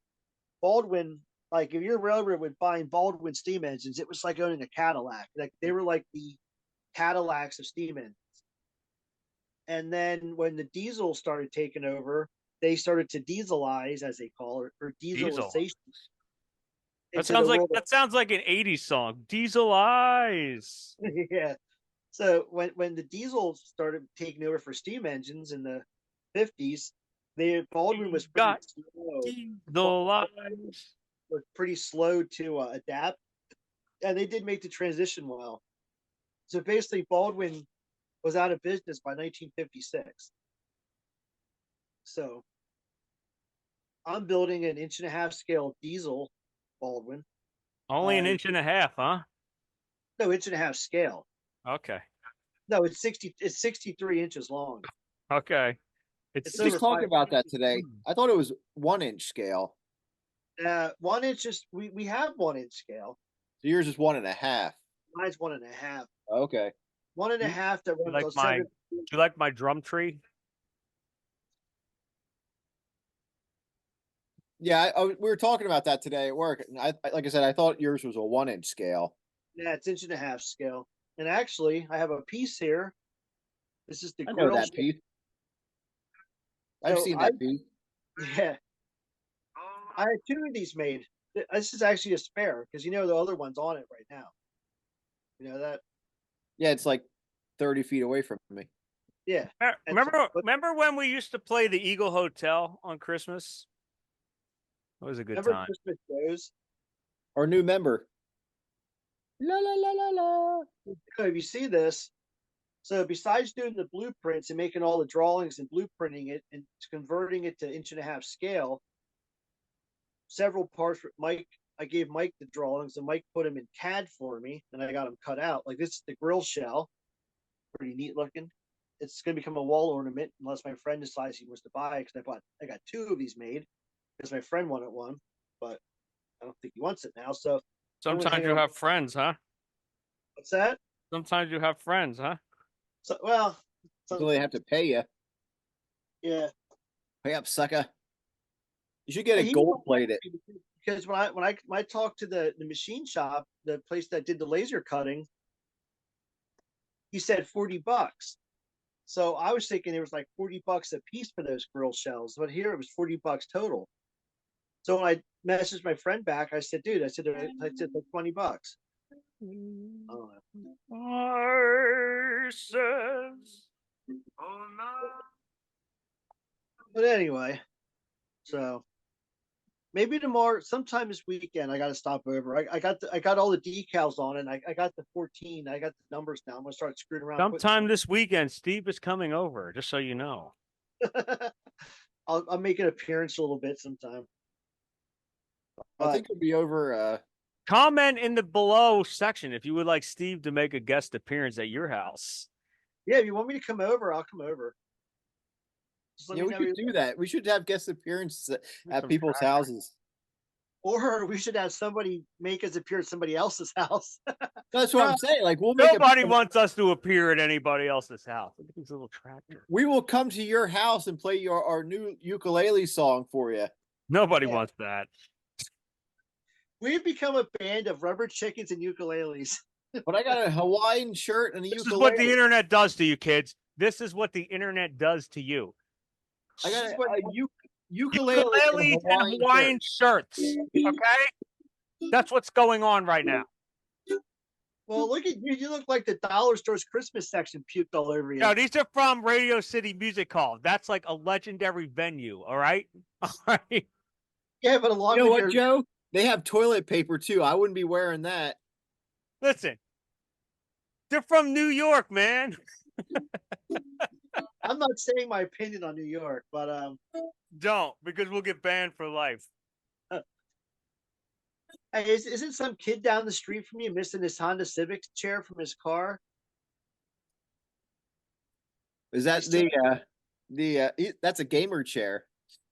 Baldwin, like if your railroad would find Baldwin steam engines, it was like owning a Cadillac. Like they were like the Cadillacs of steam engines. And then when the diesel started taking over, they started to dieselize, as they call it, or dieselization. That sounds like an 80s song. Diesel Eyes. Yeah. So when the diesel started taking over for steam engines in the 50s, Baldwin was pretty slow. Diesel Eyes. Was pretty slow to adapt, and they did make the transition well. So basically, Baldwin was out of business by 1956. So I'm building an 1.5-inch scale diesel Baldwin. Only an inch and a half, huh? No, 1.5-inch scale. Okay. No, it's 63 inches long. Okay. It's We just talked about that today. I thought it was 1-inch scale. 1 inch is we have 1-inch scale. So yours is 1.5. Mine's 1.5. Okay. 1.5 that runs on Do you like my drum tree? Yeah, we were talking about that today at work. And like I said, I thought yours was a 1-inch scale. Yeah, it's 1.5-inch scale. And actually, I have a piece here. This is the I know grill. that piece. I've seen that piece. Yeah. I had 2 of these made. This is actually a spare because the other one's on it right now. You know that? Yeah, it's like 30 feet away from me. Yeah. Remember when we used to play the Eagle Hotel on Christmas? It was a good time. Christmas shows? Our new member. La la la la la. If you see this, so besides doing the blueprints and making all the drawings and blueprinting it and converting it to 1.5-inch scale, several parts. I gave Mike the drawings, and Mike put them in CAD for me, and I got them cut out. Like this is the grill shell, pretty neat looking. It's going to become a wall ornament unless my friend decides he wants to buy it. Because I got 2 of these made because my friend wanted one, but I don't think he wants it now. So sometimes you have friends, huh? What's that? Sometimes you have friends, huh? So So they have to pay you. Yeah. Pay up, sucker. You should get it gold plated. Because when I talked to the machine shop, the place that did the laser cutting, he said $40. So I was thinking it was like $40 a piece for those grill shells, but here it was $40 total. So when I messaged my friend back, I said, "Dude, I said like $20." But anyway, so maybe tomorrow, sometime this weekend, I got to stop over. I got all the decals on it. And I got the 14. I got the numbers now. I'm gonna start screwing around. Sometime this weekend, Steve is coming over. Just so you know. I'll make an appearance a little bit sometime. I think it'll be over. Comment in the below section if you would like Steve to make a guest appearance at your house. Yeah, if you want me to come over, I'll come over. Yeah, we should do that. We should have guest appearances at people's houses. Or we should have somebody make us appear at somebody else's house. That's what I'm saying. Like we'll make Nobody wants us to appear at anybody else's house. Look at these little tractors. We will come to your house and play our new ukulele song for you. Nobody wants that. We've become a band of rubber chickens and ukuleles. But I got a Hawaiian shirt and a This ukulele. is what the internet does to you, kids. This is what the internet does to you. I got a ukulele Ukuleles and Hawaiian shirts. Okay? That's what's going on right now. Well, look at you. You look like the dollar store's Christmas section puked all over you. No, these are from Radio City Music Hall. That's like a legendary venue. All right? All right. Yeah, but along you know with what, Joe? They have toilet paper too. I wouldn't be wearing that. Listen, they're from New York, man. I'm not saying my opinion on New York, but don't, because we'll get banned for life. Hey, isn't some kid down the street from you missing his Honda Civic chair from his car? Is that that's a gamer chair?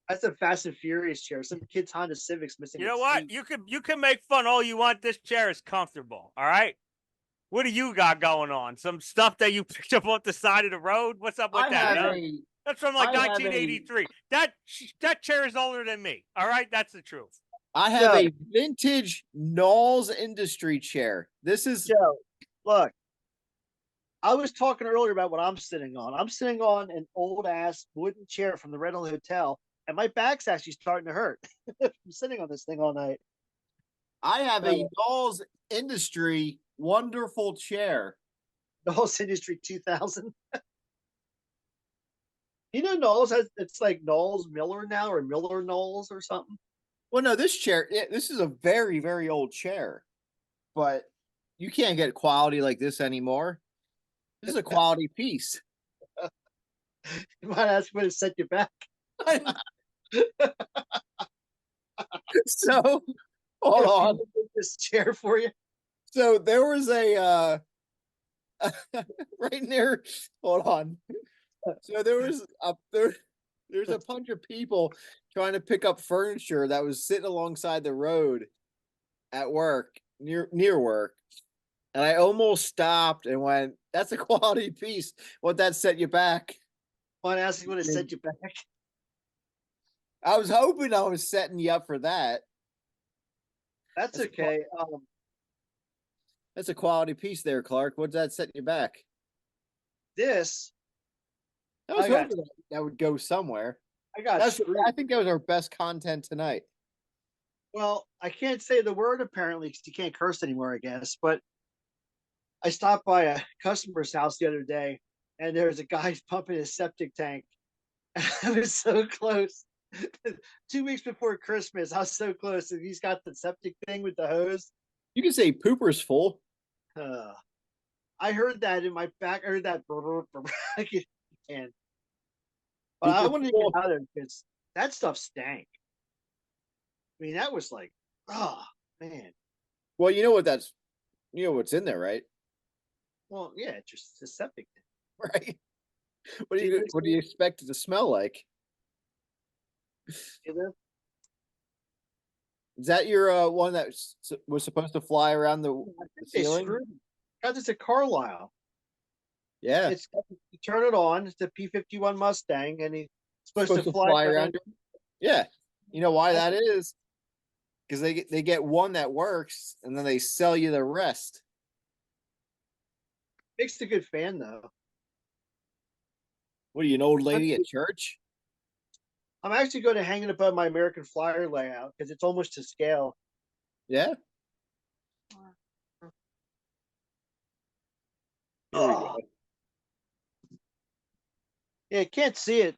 That's a Fast and Furious chair. Some kid's Honda Civic's missing. You know what? Seat. You can make fun all you want. This chair is comfortable. All right. What do you got going on? Some stuff that you picked up off the side of the road? What's up with that? Huh? That's from like 1983. That chair is older than me. All right, that's the truth. I have Joe. a vintage Knowles Industry chair. This is Joe, look. I was talking earlier about what I'm sitting on. I'm sitting on an old ass wooden chair from the Red Hill Hotel, and my back's actually starting to hurt. I'm sitting on this thing all night. I have a Knowles Industry wonderful chair. Knowles Industry 2000. You know, Knowles has it's like Knowles Miller now or Miller Knowles or something. Well, no, this chair, this is a very, very old chair, but you can't get quality like this anymore. This is a quality piece. You might ask me to set you back. So, hold on. This chair for you. So there was a right near. Hold on. So there was there's a bunch of people trying to pick up furniture that was sitting alongside the road at work near work, and I almost stopped and went, "That's a quality piece. What that set you back?" Might ask me to set you back. I was hoping I was setting you up for that. That's That's okay. That's a quality piece there, Clark. What's that set you back? This I was I got- hoping that would go somewhere. I got. I think that was our best content tonight. Well, I can't say the word apparently because you can't curse anymore, I guess. But I stopped by a customer's house the other day, and there's a guy pumping his septic tank. I was so close. 2 weeks before Christmas, I was so close, and he's got the septic thing with the hose. You can say pooper's full. I heard that in my back. I heard that. I can't. But I wanted to get out of there because that stuff stank. I mean, that was like, oh man. Well, you know what's in there, right? Well, yeah, it's just a septic tank. Right. What do you expect it to smell like? You know? Is that your one that was supposed to fly around the They ceiling? screwed me. Got this at Carlisle. Yeah, It's you turn it on. It's a P-51 Mustang, and he's supposed to fly around. Yeah, you know why that is? Because they get one that works, and then they sell you the rest. Makes a good fan though. What are you, an old lady at church? I'm actually going to hang it above my American Flyer layout because it's almost to scale. Yeah. There we go. Yeah, can't see it.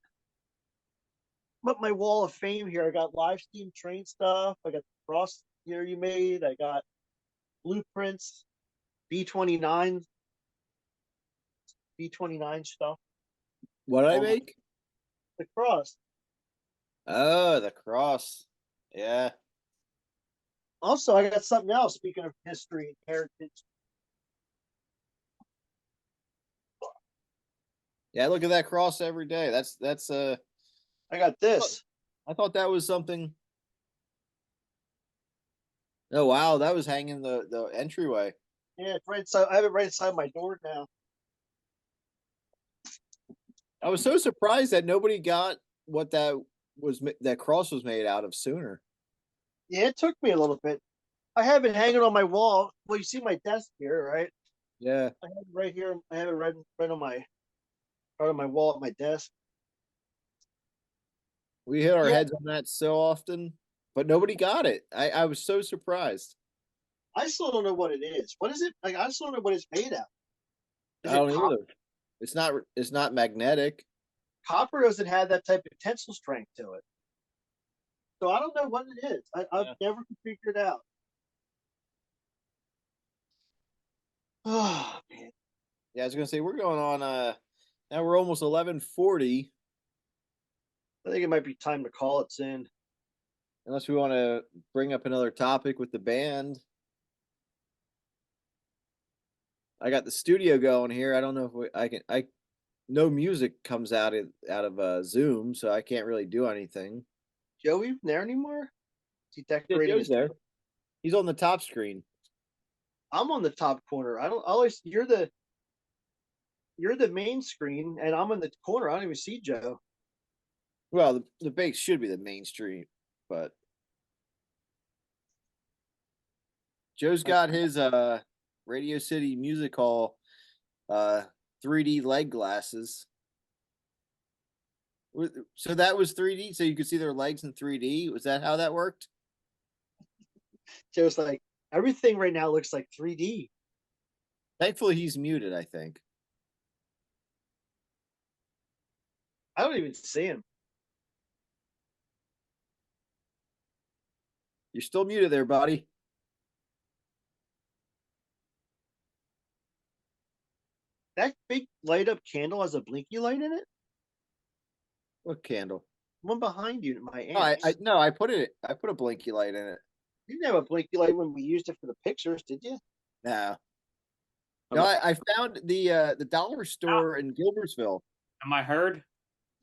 But my wall of fame here, I got live steam train stuff. I got the cross here you made. I got blueprints, B29 stuff. What did I make? The cross. Oh, the cross. Yeah. Also, I got something else. Speaking of history and heritage, Yeah, I look at that cross every day. That's I got this. I thought that was something. Oh wow, that was hanging the entryway. Yeah, it's right inside. I have it right inside my door now. I was so surprised that nobody got what that cross was made out of sooner. Yeah, it took me a little bit. I have it hanging on my wall. Well, you see my desk here, right? Yeah. I have it right here. I have it right on my wall at my desk. We hit our Yeah. heads on that so often, but nobody got it. I was so surprised. I still don't know what it is. What is it? Like I still don't know what it's made out. Is I don't it copper? either. It's not magnetic. Copper doesn't have that type of tensile strength to it. So I don't know what it is. I've never figured it out. Oh man. Yeah, I was gonna say we're going on now we're almost 11:40. I think it might be time to call it soon. Unless we want to bring up another topic with the band. I got the studio going here. I don't know if I no music comes out of Zoom, so I can't really do anything. Joey there anymore? Is he Yeah, decorating Joe's his there. He's on the top screen. I'm on the top corner. I don't always you're the main screen and I'm in the corner. I don't even see Joe. Well, the base should be the main stream, but Joe's got his Radio City Music Hall 3D leg glasses. So that was 3D, so you could see their legs in 3D. Was that how that worked? Joe's like, everything right now looks like 3D. Thankfully, he's muted, I think. I don't even see him. You're still muted there, buddy. That big light up candle has a blinky light in it. What candle? One behind you, my Oh, aunt's. I put a blinky light in it. You didn't have a blinky light when we used it for the pictures, did you? No. No, I found the dollar store in Gilbertsville. Am I heard?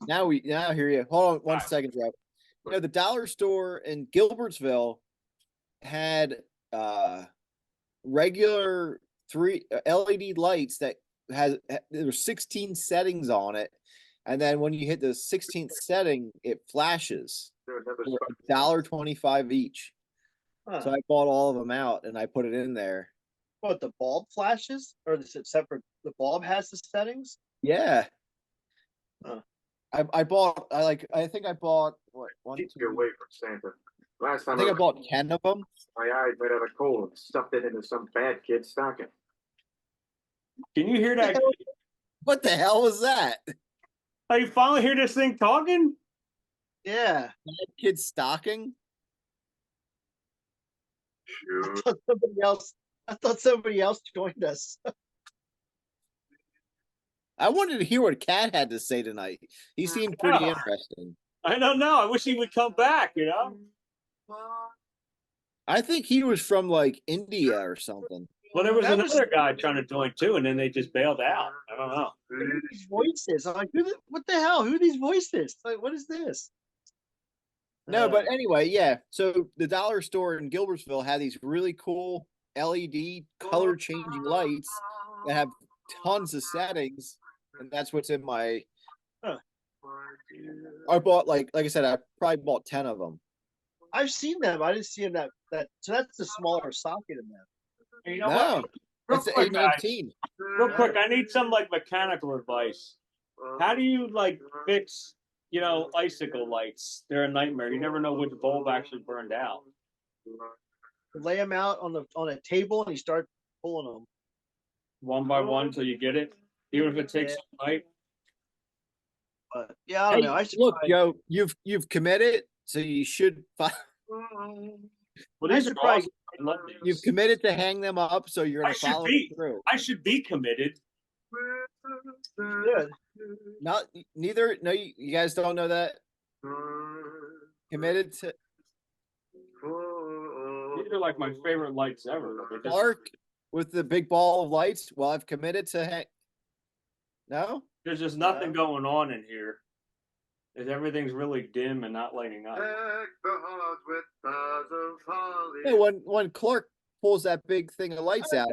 Now I hear you. Hold on one Alright. second, Joe. You know, the dollar store in Gilbertsville had regular LED lights that there were 16 settings on it, and then when you hit the 16th setting, it flashes. $1.25 each. Huh. So I bought all of them out and I put it in there. What, the bulb flashes? Or is it separate? The bulb has the settings? Yeah. Huh. I think I bought what one, Keep two, you away from Santa. Last I time think I bought 10 of them. my eye made out of coal and stuffed it into some bad kid's stocking. Can you hear that? What the hell was that? Oh, you finally hear this thing talking? Yeah. Kid's stocking? Shoot. I thought somebody else joined us. I wanted to hear what Cat had to say tonight. He seemed pretty Yeah. interesting. I don't know. I wish he would come back, you know? I think he was from like India or something. Well, there was That was- another guy trying to join too, and then they just bailed out. I don't know. Who are these voices? I'm like, what the hell? Who are these voices? Like, what is this? No, but anyway, yeah. So the dollar store in Gilbertsville had these really cool LED color changing lights that have tons of settings, and that's what's in my. I bought like I said, I probably bought 10 of them. I've seen them. I didn't see them that. So that's the smaller socket in them. And you know No, what? Real it's quick, guys. 819. Real quick, I need some like mechanical advice. How do you like fix, icicle lights? They're a nightmare. You never know which bulb actually burned out. Lay them out on a table and you start pulling them. One by one till you get it, even if it takes all night. But yeah, I don't Hey, know. I should look, try- Joe, you've committed, so you should. Well, I these should are probably- awesome. I love these. You've committed to hang them up, so you're I gonna should follow be. it through. I should be committed. Good. Not neither. No, you guys don't know that. Committed to These are like my favorite lights ever. They're just- Clark with the big ball of lights. Well, I've committed to hang. No, There's just nothing going on in here. Everything's really dim and not lighting up. yeah, when Clark pulls that big thing of lights out,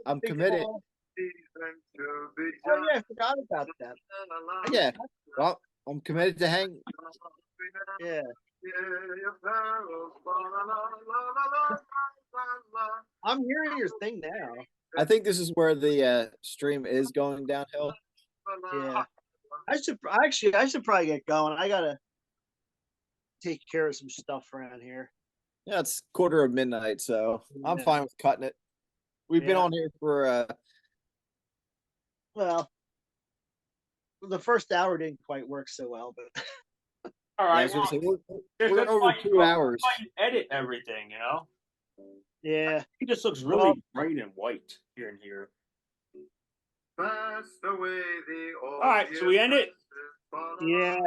I'm Big committed. ball. Oh yeah, I forgot about that. Yeah, well, I'm committed to hang. Yeah. I'm hearing your thing now. I think this is where the stream is going downhill. Yeah. I should probably get going. I gotta take care of some stuff around here. Yeah, it's 1:45, so I'm Yeah. fine with cutting it. We've been Yeah. on here for Well, the first hour didn't quite work so well, but All I right. was gonna say, we're that's over why 2 hours. That's why you edit everything, yeah. It just looks really bright and white here and here. All right, so we end it? Yeah.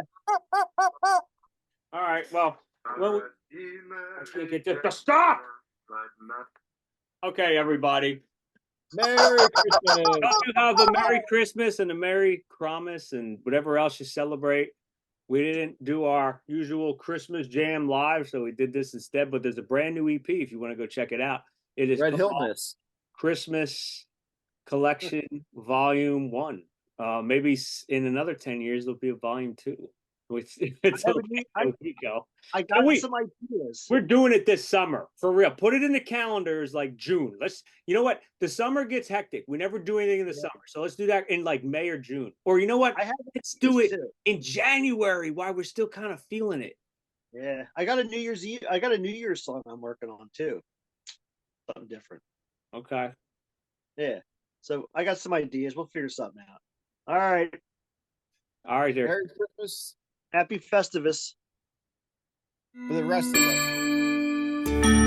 All right. Well, can't get this to stop. Okay, everybody. Merry Christmas. Hope you have a Merry Christmas and a Merry Cromess and whatever else you celebrate. We didn't do our usual Christmas Jam live, so we did this instead. But there's a brand new EP if you want to go check it out. It is Red Hill called Miss. Christmas Collection Volume 1. Maybe in another 10 years there'll be a Volume 2. It's I a have a new- I- week ago. I got we- some ideas. We're doing it this summer for real. Put it in the calendars like June. You know what? The summer gets hectic. We never do anything in the summer. So let's do that in like May or June. Or you know what? I have Let's do it too. in January while we're still kind of feeling it. Yeah, I got a New Year's Eve. I got a New Year's song I'm working on too. Something different. Okay. Yeah. So I got some ideas. We'll figure something out. All right. All right, there. Merry Christmas Happy Festivus. for the rest of us.